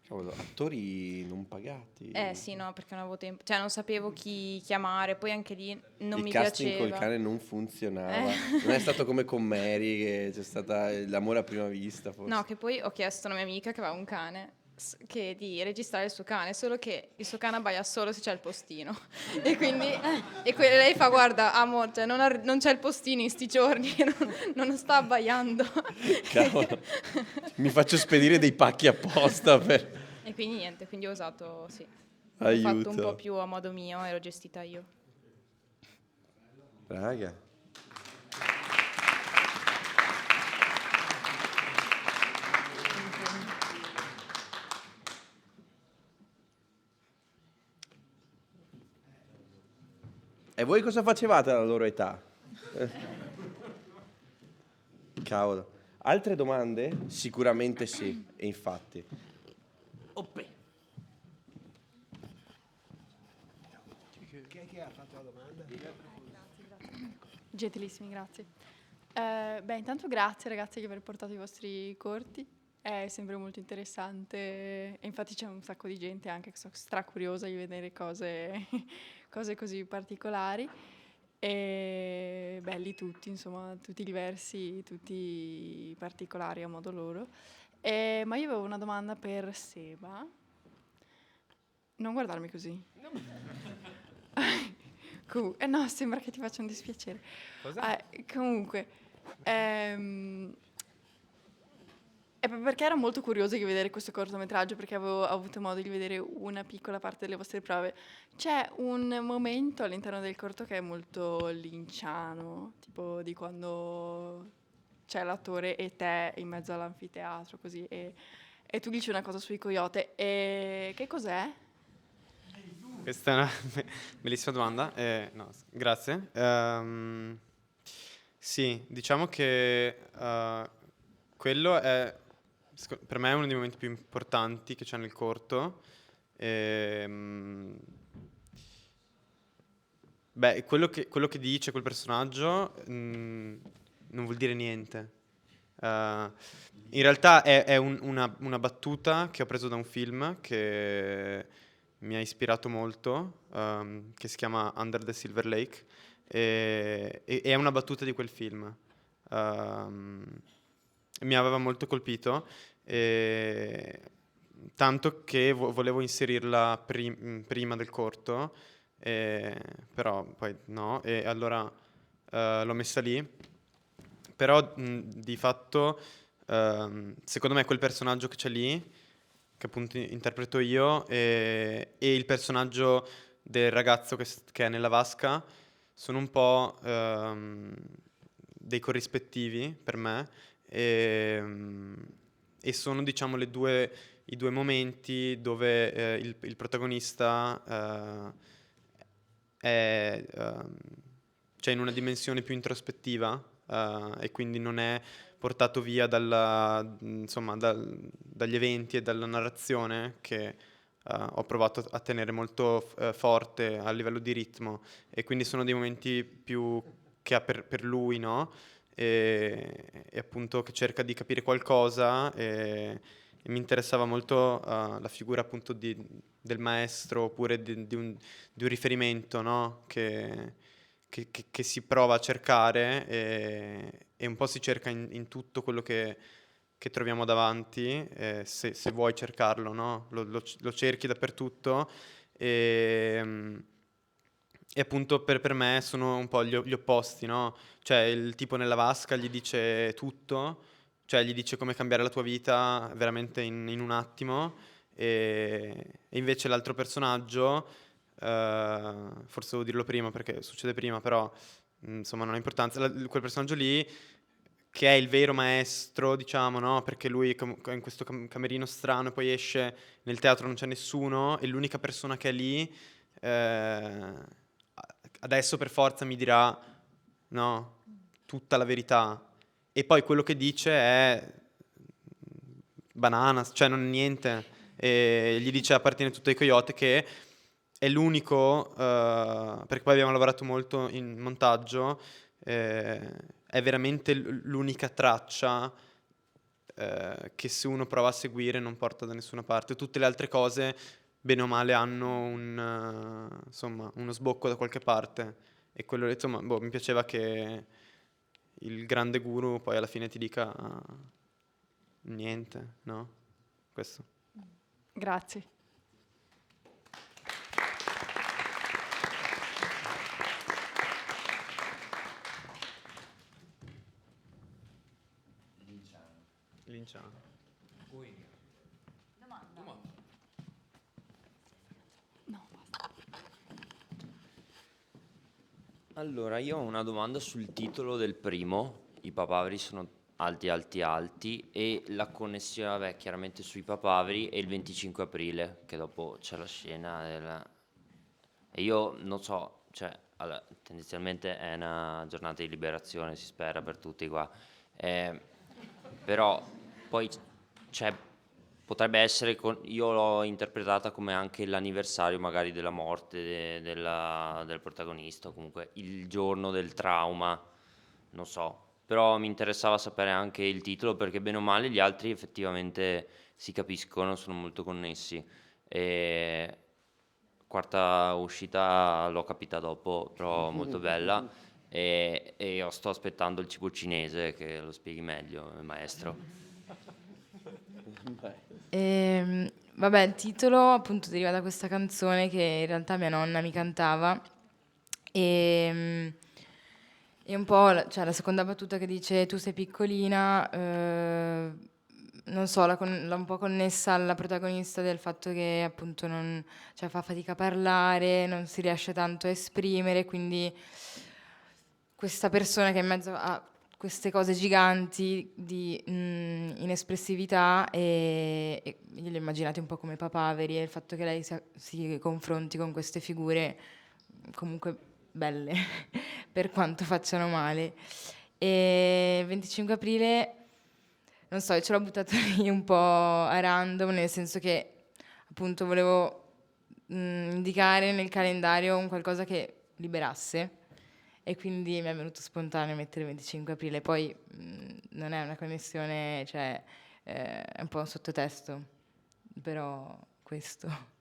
Cavolo, attori non pagati. Sì, no, perché non avevo tempo, cioè non sapevo chi chiamare, poi anche lì non mi Il casting piaceva. col cane non funzionava. Non è stato come con Mary, che c'è stata l'amore a prima vista, forse. No, che poi ho chiesto a una mia amica che aveva un cane di registrare il suo cane, solo che il suo cane abbaia solo se c'è il postino. E quindi lei fa guarda, amore, cioè non c'è il postino in sti giorni, non sta abbaiando. Cavolo. Mi faccio spedire dei pacchi apposta per... E quindi niente, quindi ho usato, sì. Aiuto. Ho fatto un po' più a modo mio e l'ho gestita io. Raga. E voi cosa facevate alla loro età? Cavolo. Altre domande? Sicuramente sì, e infatti. Chi ha fatto la domanda? Gentilissimi, grazie. Intanto grazie ragazzi di aver portato i vostri corti, è sempre molto interessante e infatti c'è un sacco di gente anche che sono stracuriosa di vedere cose così particolari e belli tutti, insomma, tutti diversi, tutti particolari a modo loro. Ma io avevo una domanda per Seba. Non guardarmi così. No, sembra che ti faccia un dispiacere. Cosa? Comunque, perché ero molto curiosa di vedere questo cortometraggio, perché avevo avuto modo di vedere una piccola parte delle vostre prove. C'è un momento all'interno del corto che è molto linciano, tipo di quando c'è l'attore e te in mezzo all'anfiteatro, così, e tu dici una cosa sui coyote. E che cos'è? Questa è una bellissima domanda. No, grazie. Sì, diciamo che quello è, per me è uno dei momenti più importanti che c'è nel corto. Quello che dice quel personaggio non vuol dire niente. In realtà è una battuta che ho preso da un film che mi ha ispirato molto, che si chiama Under the Silver Lake, e è una battuta di quel film. Mi aveva molto colpito, tanto che volevo inserirla prima del corto, però poi no, e allora l'ho messa lì. Però di fatto, secondo me quel personaggio che c'è lì, che appunto interpreto io, e il personaggio del ragazzo che è nella vasca, sono un po' dei corrispettivi per me e sono, diciamo, i due momenti dove il protagonista è cioè in una dimensione più introspettiva e quindi non è portato via insomma, dagli eventi e dalla narrazione che ho provato a tenere molto forte a livello di ritmo, e quindi sono dei momenti più che ha per lui, no? E appunto che cerca di capire qualcosa e mi interessava molto la figura appunto del maestro, oppure di un riferimento, no? Che si prova a cercare e un po' si cerca in tutto quello che troviamo davanti, se vuoi cercarlo, no? Lo cerchi dappertutto e appunto per me sono un po' gli opposti, no? Cioè il tipo nella vasca gli dice tutto, cioè gli dice come cambiare la tua vita veramente in un attimo, e invece l'altro personaggio, forse devo dirlo prima perché succede prima, però insomma non ha importanza, quel personaggio lì che è il vero maestro, diciamo, no? Perché lui è in questo camerino strano e poi esce, nel teatro non c'è nessuno e l'unica persona che è lì adesso per forza mi dirà, no, tutta la verità. E poi quello che dice è banana, cioè non è niente. E gli dice appartiene tutto ai Coyote, che è l'unico, perché poi abbiamo lavorato molto in montaggio, è veramente l'unica traccia che se uno prova a seguire non porta da nessuna parte. Tutte le altre cose, bene o male, hanno insomma, uno sbocco da qualche parte. E quello, insomma, mi piaceva che il grande guru poi alla fine ti dica niente, no? Questo. Grazie. Linciano. Allora, io ho una domanda sul titolo del primo. I papaveri sono alti, alti, alti, e la connessione, vabbè, chiaramente sui papaveri e il 25 aprile, che dopo c'è la scena e io non so, cioè, allora, tendenzialmente è una giornata di liberazione, si spera per tutti qua. Però poi c'è, potrebbe essere, io l'ho interpretata come anche l'anniversario magari della morte del protagonista, o comunque il giorno del trauma, non so. Però mi interessava sapere anche il titolo, perché bene o male gli altri effettivamente si capiscono, sono molto connessi. E quarta uscita l'ho capita dopo, però molto bella. E io sto aspettando il cibo cinese, che lo spieghi meglio, maestro. Vabbè, il titolo appunto deriva da questa canzone che in realtà mia nonna mi cantava e un po' cioè, la seconda battuta che dice tu sei piccolina, non so, l'ho un po' connessa alla protagonista del fatto che appunto non, cioè, fa fatica a parlare, non si riesce tanto a esprimere, quindi questa persona che è in mezzo a queste cose giganti di inespressività e io le immaginate un po' come papaveri, e il fatto che lei si confronti con queste figure comunque belle per quanto facciano male. E il 25 aprile non so, io ce l'ho buttato lì un po' a random, nel senso che appunto volevo indicare nel calendario un qualcosa che liberasse, e quindi mi è venuto spontaneo mettere il 25 aprile. Poi non è una connessione, cioè è un po' un sottotesto, però questo.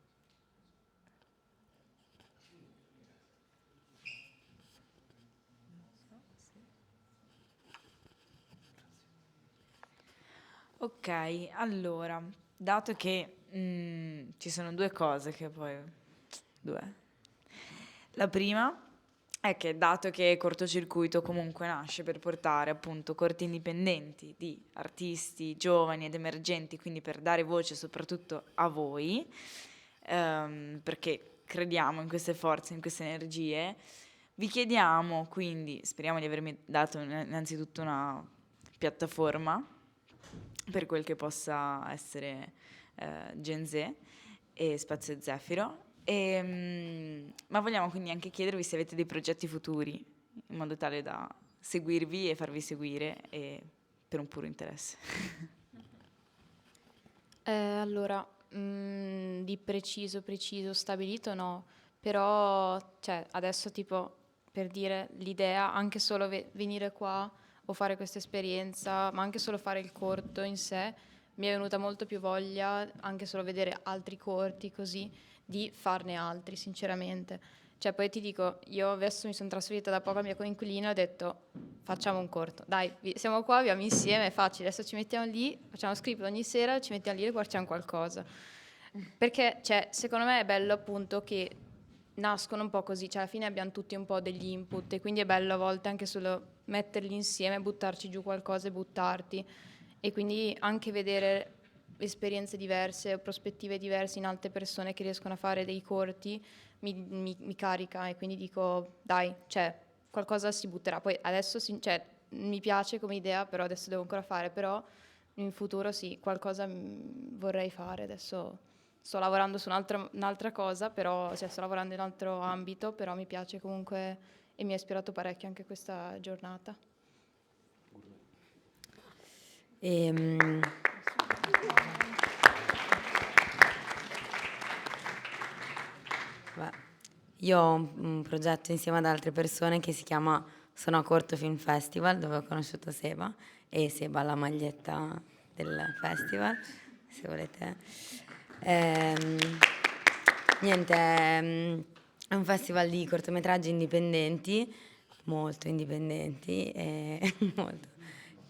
Ok, allora, dato che ci sono due cose che poi... Due. La prima è che dato che Cortocircuito comunque nasce per portare appunto corti indipendenti di artisti giovani ed emergenti, quindi per dare voce soprattutto a voi, perché crediamo in queste forze, in queste energie, Vi chiediamo quindi, speriamo di avermi dato innanzitutto una piattaforma per quel che possa essere Gen Z e Spazio Zefiro, ma vogliamo quindi anche chiedervi se avete dei progetti futuri, in modo tale da seguirvi e farvi seguire per un puro interesse. Allora, di preciso stabilito no, però cioè, adesso tipo per dire l'idea, anche solo venire qua o fare questa esperienza, ma anche solo fare il corto in sé, mi è venuta molto più voglia, anche solo vedere altri corti così, di farne altri, sinceramente. Cioè, poi ti dico, io adesso mi sono trasferita da poco alla mia coinquilina e ho detto, facciamo un corto. Dai, siamo qua, viviamo insieme, è facile. Adesso ci mettiamo lì, facciamo script ogni sera, ci mettiamo lì e guardiamo qualcosa. Perché, cioè, secondo me è bello appunto che nascono un po' così, cioè alla fine abbiamo tutti un po' degli input e quindi è bello a volte anche solo metterli insieme, buttarci giù qualcosa e buttarti. E quindi anche vedere esperienze diverse, prospettive diverse in altre persone che riescono a fare dei corti mi carica e quindi dico dai, cioè qualcosa si butterà. Poi adesso cioè, mi piace come idea, però adesso devo ancora fare, però in futuro sì, qualcosa vorrei fare. Adesso sto lavorando su un'altra cosa, però cioè, sto lavorando in un altro ambito, però mi piace comunque e mi ha ispirato parecchio anche questa giornata. Io ho un progetto insieme ad altre persone che si chiama Sono a Corto Film Festival, dove ho conosciuto Seba, e Seba ha la maglietta del festival, se volete. Niente, è un festival di cortometraggi indipendenti, molto indipendenti e molto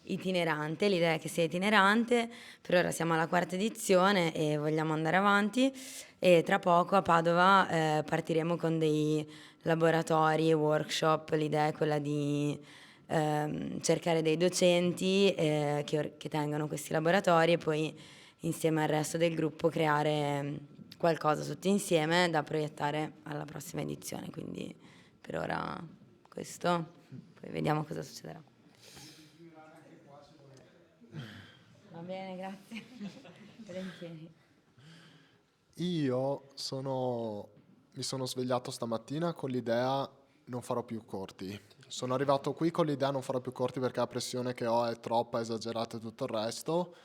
itinerante. L'idea è che sia itinerante, per ora siamo alla 4ª edizione e vogliamo andare avanti e tra poco a Padova partiremo con dei laboratori e workshop. L'idea è quella di cercare dei docenti che tengano questi laboratori e poi insieme al resto del gruppo creare qualcosa tutti insieme da proiettare alla prossima edizione. Quindi per ora questo, poi vediamo cosa succederà. Va bene, grazie. Volentieri. Io mi sono svegliato stamattina con l'idea non farò più corti. Sono arrivato qui con l'idea non farò più corti perché la pressione che ho è troppa, esagerata e tutto il resto.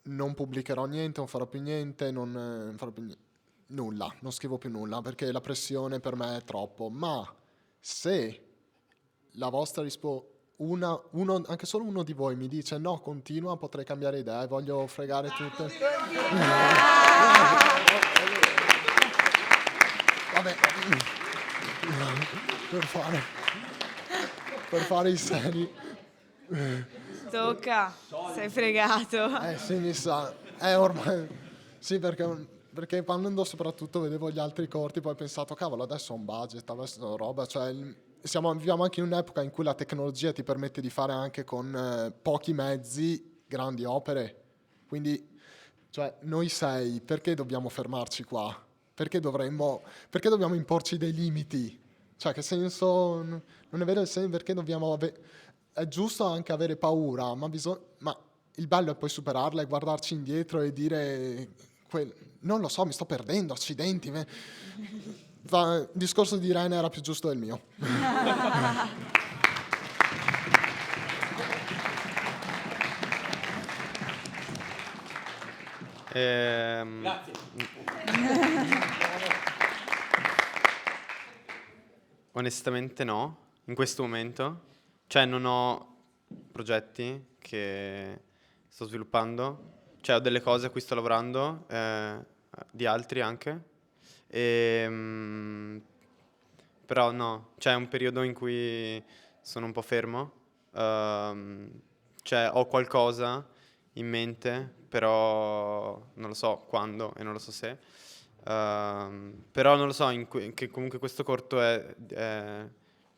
Non pubblicherò niente, non farò più niente, non farò più nulla, non scrivo più nulla perché la pressione per me è troppo. Ma se la vostra risposta, anche solo uno di voi mi dice no, continua, potrei cambiare idea e voglio fregare tutte. Vabbè, per fare i seri. Tocca, sei fregato. Sì, mi sa. Ormai. Sì, perché parlando soprattutto vedevo gli altri corti, poi ho pensato, cavolo, adesso ho un budget, adesso roba, cioè viviamo anche in un'epoca in cui la tecnologia ti permette di fare anche con pochi mezzi grandi opere. Quindi, cioè, noi 6, perché dobbiamo fermarci qua? Perché dobbiamo imporci dei limiti? Cioè, che senso? Non è vero il senso perché dobbiamo è giusto anche avere paura, ma il bello è poi superarla e guardarci indietro e dire non lo so, mi sto perdendo, accidenti. Il discorso di Irene era più giusto del mio. Grazie. Onestamente no, in questo momento. Cioè non ho progetti che sto sviluppando, cioè ho delle cose a cui sto lavorando, di altri anche, però no, c'è un periodo in cui sono un po' fermo, cioè ho qualcosa in mente, però non lo so quando e non lo so se, però non lo so, che comunque questo corto ce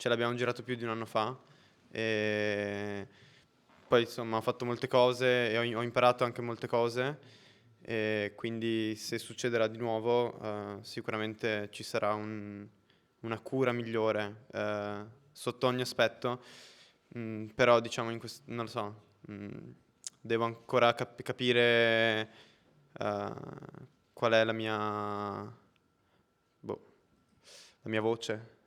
l'abbiamo girato più di un anno fa. E poi insomma ho fatto molte cose e ho imparato anche molte cose e quindi se succederà di nuovo sicuramente ci sarà un una cura migliore sotto ogni aspetto, però diciamo non lo so, devo ancora capire qual è la mia voce,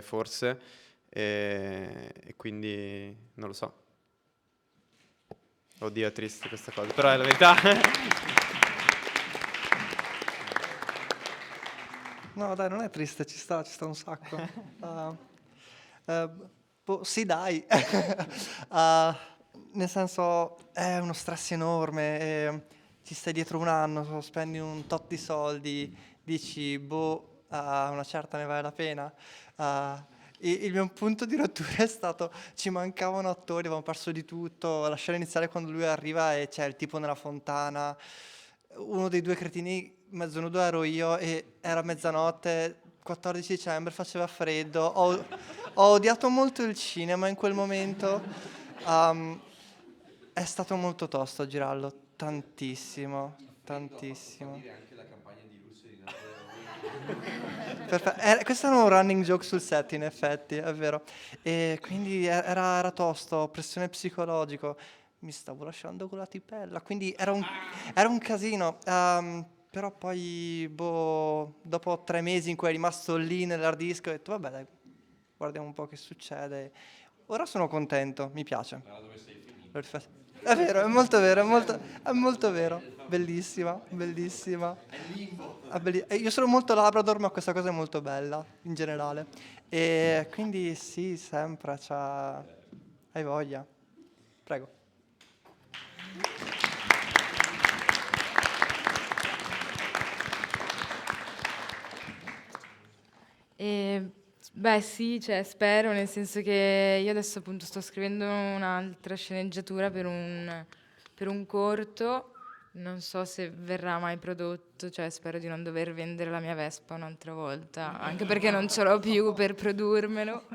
forse, e quindi non lo so. Oddio, è triste questa cosa, però è la verità. No, dai, non è triste, ci sta un sacco. Sì, dai. Nel senso, è uno stress enorme. Ci stai dietro un anno, spendi un tot di soldi, dici, una certa ne vale la pena. Il mio punto di rottura è stato, ci mancavano attori, avevamo perso di tutto. La scena iniziale quando lui arriva e c'è il tipo nella fontana, uno dei due cretini, mezzo nudo ero io e era mezzanotte, 14 dicembre, faceva freddo. Ho odiato molto il cinema in quel momento. È stato molto tosto girarlo, tantissimo. Questo era un running joke sul set, in effetti, è vero. E quindi era tosto, pressione psicologica. Mi stavo lasciando con la tipella, quindi era un casino. Però poi, dopo 3 mesi in cui è rimasto lì nell'hard disk, ho detto, vabbè, dai, guardiamo un po' che succede. Ora sono contento, mi piace. È vero, è molto vero, è molto vero. Bellissima. Io sono molto Labrador, ma questa cosa è molto bella, in generale. E quindi sì, sempre, hai voglia. Prego. Beh sì, cioè, spero, nel senso che io adesso appunto sto scrivendo un'altra sceneggiatura per un corto, non so se verrà mai prodotto, cioè spero di non dover vendere la mia Vespa un'altra volta, anche perché non ce l'ho più per produrmelo.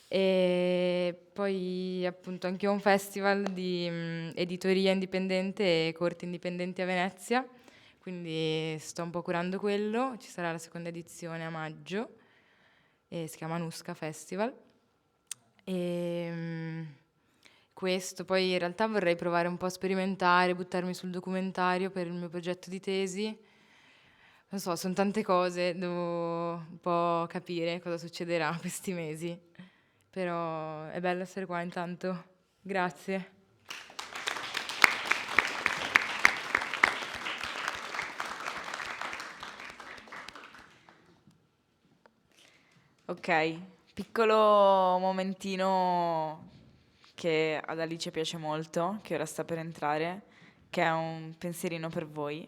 E poi appunto anche un festival di editoria indipendente e corti indipendenti a Venezia, quindi sto un po' curando quello, ci sarà la seconda edizione a maggio. E si chiama Nusca Festival. Questo, poi in realtà vorrei provare un po' a sperimentare, buttarmi sul documentario per il mio progetto di tesi. Non so, sono tante cose, devo un po' capire cosa succederà questi mesi. Però è bello essere qua intanto. Grazie. Ok, piccolo momentino che ad Alice piace molto, che ora sta per entrare, che è un pensierino per voi.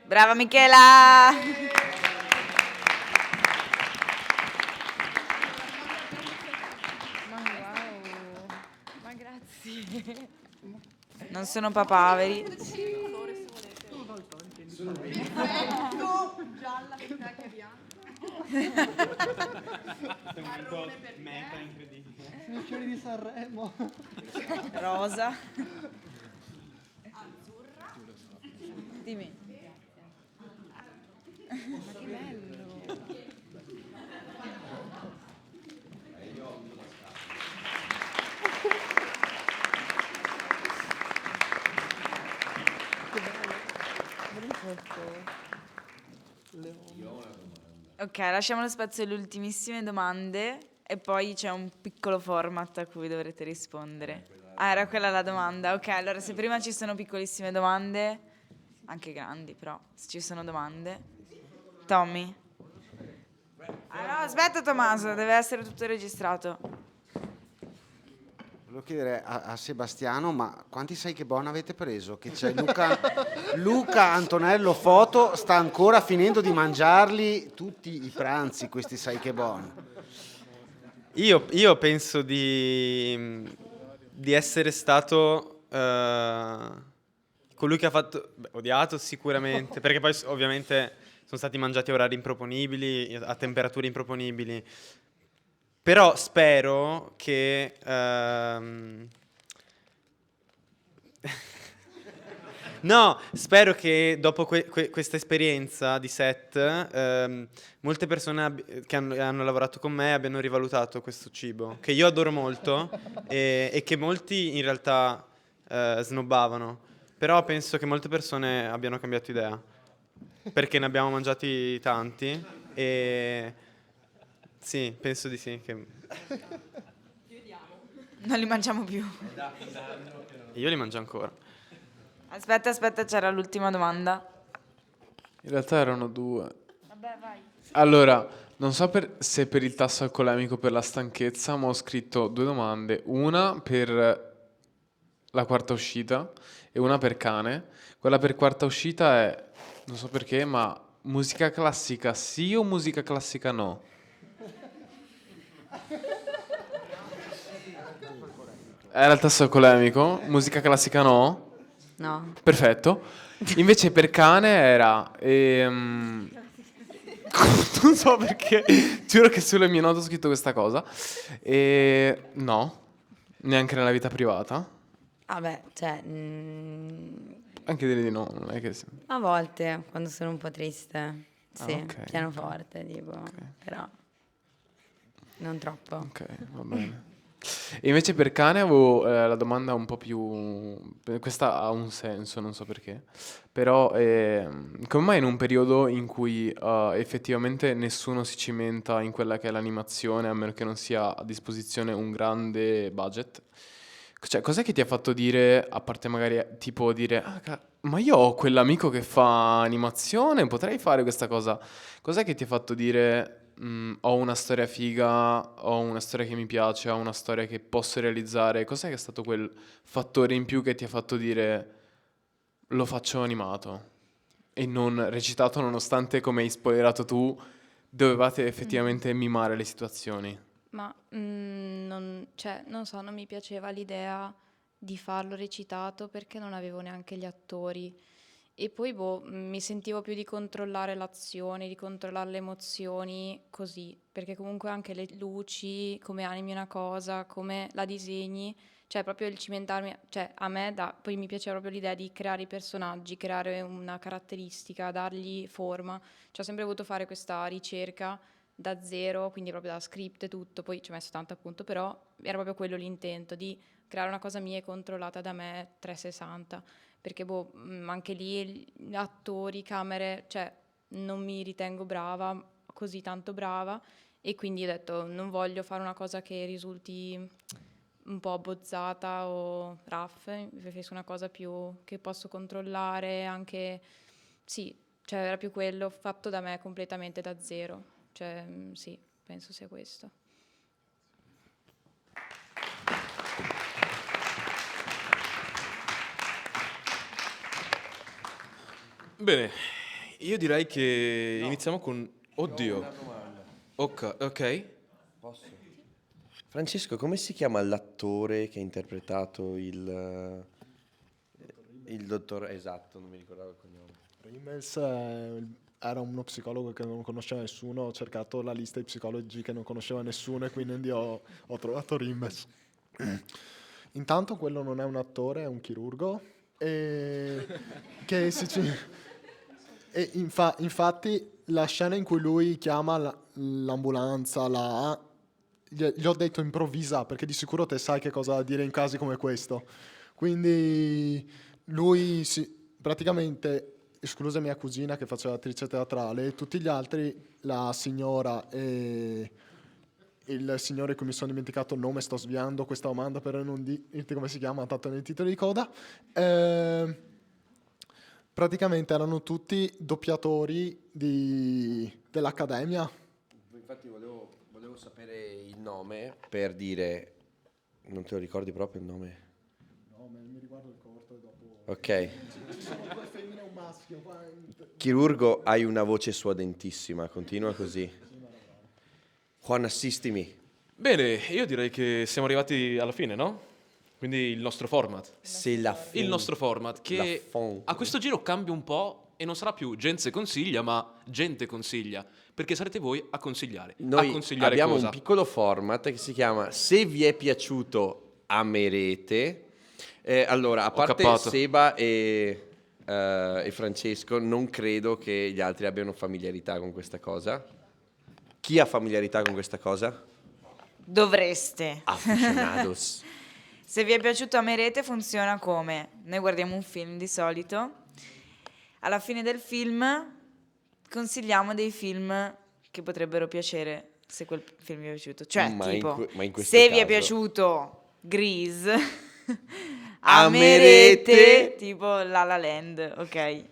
Brava Michela! Ma grazie. Non sono papaveri. Gialla, bianca. Meta incredibile. I fiori di Sanremo. Rosa. Azzurra. Dimmi. Ma che bello. Ok, lasciamo lo spazio alle ultimissime domande e poi c'è un piccolo format a cui dovrete rispondere. Ah, era quella la domanda. Ok, allora se prima ci sono piccolissime domande, anche grandi però, se ci sono domande. Tommy? Ah no, aspetta Tommaso, deve essere tutto registrato. Volevo chiedere a Sebastiano, ma quanti sai che bon avete preso? Che c'è Luca Antonello Foto, sta ancora finendo di mangiarli tutti i pranzi, questi sai che bon. Io penso di essere stato colui che ha fatto... odiato sicuramente, perché poi ovviamente sono stati mangiati a orari improponibili, a temperature improponibili. Però spero che No, spero che dopo questa esperienza di set, molte persone che hanno lavorato con me abbiano rivalutato questo cibo, che io adoro molto e che molti in realtà snobbavano. Però penso che molte persone abbiano cambiato idea, perché ne abbiamo mangiati tanti e sì, penso di sì. Non li mangiamo più. Io li mangio ancora. Aspetta, c'era l'ultima domanda. In realtà erano 2. Vabbè, vai. Allora, non so se per il tasso alcolemico o per la stanchezza, ma ho scritto 2 domande. Una per la quarta uscita e una per Cane. Quella per quarta uscita è, non so perché, ma musica classica sì o musica classica no? Era il tasso alcolemico, musica classica no? No. Perfetto. Invece per Cane era... non so perché, giuro che sulle mie note ho scritto questa cosa. No, neanche nella vita privata. Vabbè, cioè, Anche dire di no, non è che... a volte, quando sono un po' triste, sì, ok, pianoforte, tipo, però non troppo. Ok, va bene. E invece per Cane avevo la domanda un po' più... Questa ha un senso, non so perché. Però come mai in un periodo in cui effettivamente nessuno si cimenta in quella che è l'animazione, a meno che non sia a disposizione un grande budget, cioè cos'è che ti ha fatto dire, a parte magari tipo dire, ma io ho quell'amico che fa animazione, potrei fare questa cosa. Cos'è che ti ha fatto dire... ho una storia figa, ho una storia che mi piace, ho una storia che posso realizzare. Cos'è che è stato quel fattore in più che ti ha fatto dire lo faccio animato e non recitato, nonostante, come hai spoilerato tu, dovevate effettivamente mimare le situazioni? Ma non so, non mi piaceva l'idea di farlo recitato perché non avevo neanche gli attori. E poi mi sentivo più di controllare l'azione, di controllare le emozioni, così, perché comunque anche le luci, come animi una cosa, come la disegni, cioè proprio il cimentarmi, cioè a me poi mi piaceva proprio l'idea di creare i personaggi, creare una caratteristica, dargli forma, cioè ho sempre voluto fare questa ricerca da zero, quindi proprio da script e tutto, poi ci ho messo tanto appunto, però era proprio quello l'intento, di creare una cosa mia e controllata da me 360. Perché anche lì attori, camere, cioè non mi ritengo brava, così tanto brava, e quindi ho detto non voglio fare una cosa che risulti un po' abbozzata o rough, preferisco una cosa più che posso controllare, anche, sì, cioè era più quello, fatto da me completamente da zero, cioè sì, penso sia questo. Bene, io direi che iniziamo con... Oddio. Ok. Posso? Francesco, come si chiama l'attore che ha interpretato il dottor... Esatto, non mi ricordavo il cognome. Rimmels era uno psicologo che non conosceva nessuno, ho cercato la lista di psicologi che non conosceva nessuno e quindi ho trovato Rimmels. Intanto quello non è un attore, è un chirurgo e infatti la scena in cui lui chiama l'ambulanza, gli ho detto improvvisa, perché di sicuro te sai che cosa dire in casi come questo. Quindi lui praticamente, esclusa mia cugina che faceva attrice teatrale, tutti gli altri, la signora e il signore cui mi sono dimenticato il nome, sto sviando questa domanda per non dirti come si chiama, tanto nei titoli di coda, praticamente erano tutti doppiatori dell'Accademia. Infatti volevo sapere il nome per dire... Non te lo ricordi proprio il nome? No, mi riguardo il corto e dopo... Ok. Sono due femmine e un maschio. Chirurgo, hai una voce suadentissima, continua così. Juan, assistimi. Bene, io direi che siamo arrivati alla fine, no? Quindi il nostro format. Il nostro format, che a questo giro cambia un po' e non sarà più Gente consiglia, ma Gente consiglia, perché sarete voi a consigliare. Noi a consigliare abbiamo cosa? un piccolo format che si chiama Se vi è piaciuto amerete. Allora, a parte cappato. Seba e Francesco, non credo che gli altri abbiano familiarità con questa cosa. Chi ha familiarità con questa cosa? Dovreste. Aficionados. Se vi è piaciuto Amerete funziona come? Noi guardiamo un film di solito, alla fine del film consigliamo dei film che potrebbero piacere se quel film vi è piaciuto. Cioè, Ma tipo, ma in questo se vi è caso- piaciuto Grease, Amerete. Amerete, tipo La La Land, ok?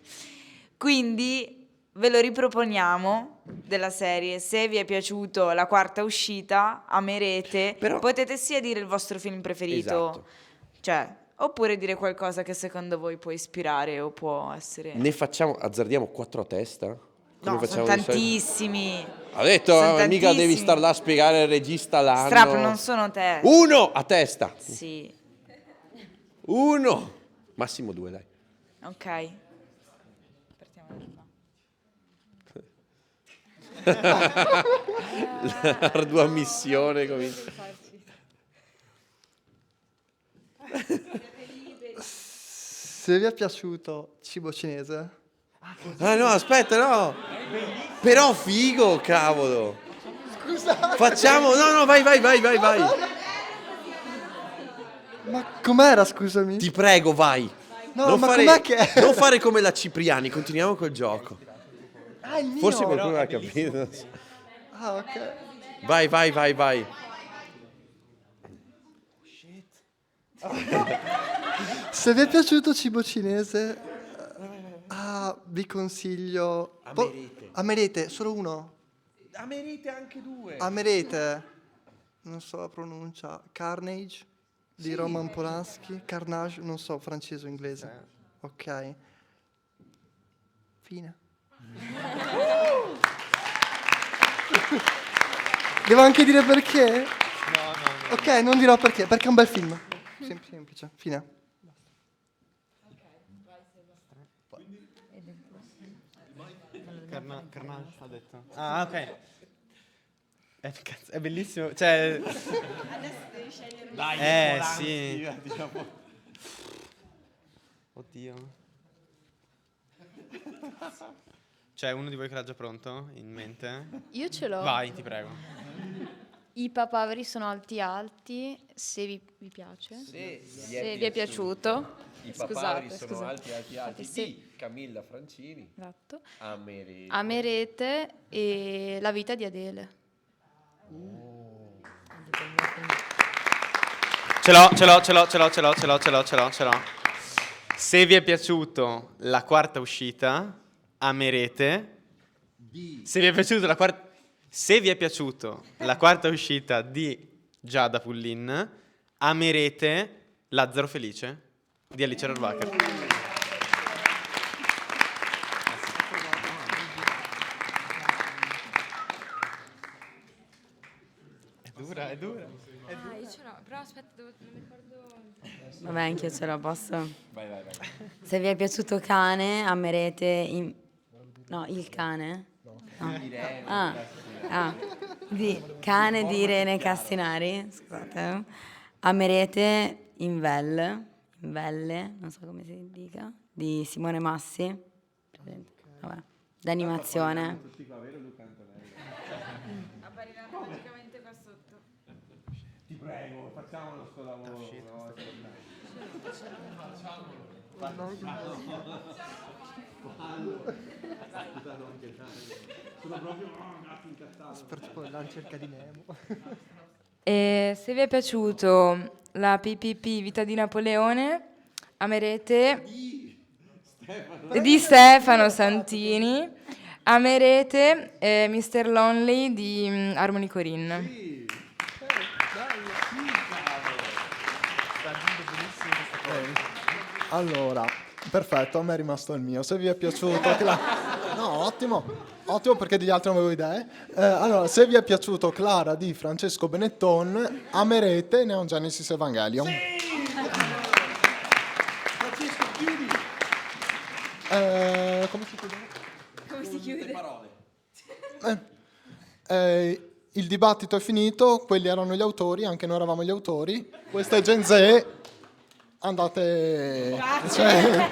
Quindi ve lo riproponiamo della serie. Se vi è piaciuto la quarta uscita, Amerete, potete sia dire il vostro film preferito, Esatto. cioè, oppure dire qualcosa che secondo voi può ispirare o può essere... Ne facciamo, azzardiamo 4 a testa? Come No, sono facciamo di solito? tantissimi. Ha detto, Sono mica devi tantissimi. star là a spiegare al regista l'anno. Strap, non sono te. 1 a testa. Sì, 1. Massimo 2, dai. ok. Partiamo da qua. L'ardua missione comincia. Se vi è piaciuto cibo cinese, Ah no, aspetta, no. Però figo, cavolo. Scusate. Facciamo, no, vai. ma com'era, scusami? Ti prego, vai. No, non ma fare, com'è che è? non fare come la Cipriani, continuiamo col gioco. Ah, il mio. Forse qualcuno l'ha capito. non so. Ah, ok. Vai. Se vi è piaciuto cibo cinese, vi consiglio... Amerete, solo uno? Amerete anche 2. Amerete, non so la pronuncia, Carnage di Roman Polanski, Carnage, non so francese o inglese. Ok. Fine. Devo anche dire perché? No. Ok, non dirò perché è un bel film. Semplice, fine. Carnage ha detto. Ah, ok. È bellissimo. Cioè... Adesso devi scegliere un sì. diciamo. Oddio. C'è uno di voi che l'ha già pronto in mente? Io ce l'ho. Vai, ti prego. I papaveri sono alti, se vi piace. Se vi è piaciuto. I papaveri Scusate. sono alti Se- di Camilla Francini. Esatto. Amerete. Amerete e La vita di Adele. Ce l'ho. Se vi è piaciuto la quarta uscita, amerete. Se vi è piaciuta la quarta uscita di Giada Pullin, amerete Lazzaro Felice di Alice Rohrwacher. È dura. Io ce l'ho, però aspetta, non mi ricordo... Vabbè, anch'io ce la posso. Vai. Se vi è piaciuto Cane, amerete... No, il cane? No. Cane di Irene Castinari, scusate. Amerete Invelle, non so come si dica, di Simone Massi. Vabbè, d'animazione. Apparirà praticamente qua sotto. Ti prego, facciamolo sto lavoro. Sono proprio incazzato. Per tipo la ricerca di Nemo. E se vi è piaciuto la PPP Vita di Napoleone, amerete di Stefano Santini, amerete Mr. Lonely di Harmony Corinne. Allora, perfetto, a me è rimasto il mio. Se vi è piaciuto... No, ottimo perché degli altri non avevo idee. Allora, se vi è piaciuto Clara di Francesco Benetton, amerete Neon Genesis Evangelion. Francesco, chiudi. Come si chiude? Come si chiude? Il dibattito è finito, quelli erano gli autori, anche noi eravamo gli autori. Questo è Gen Z. andate... cioè-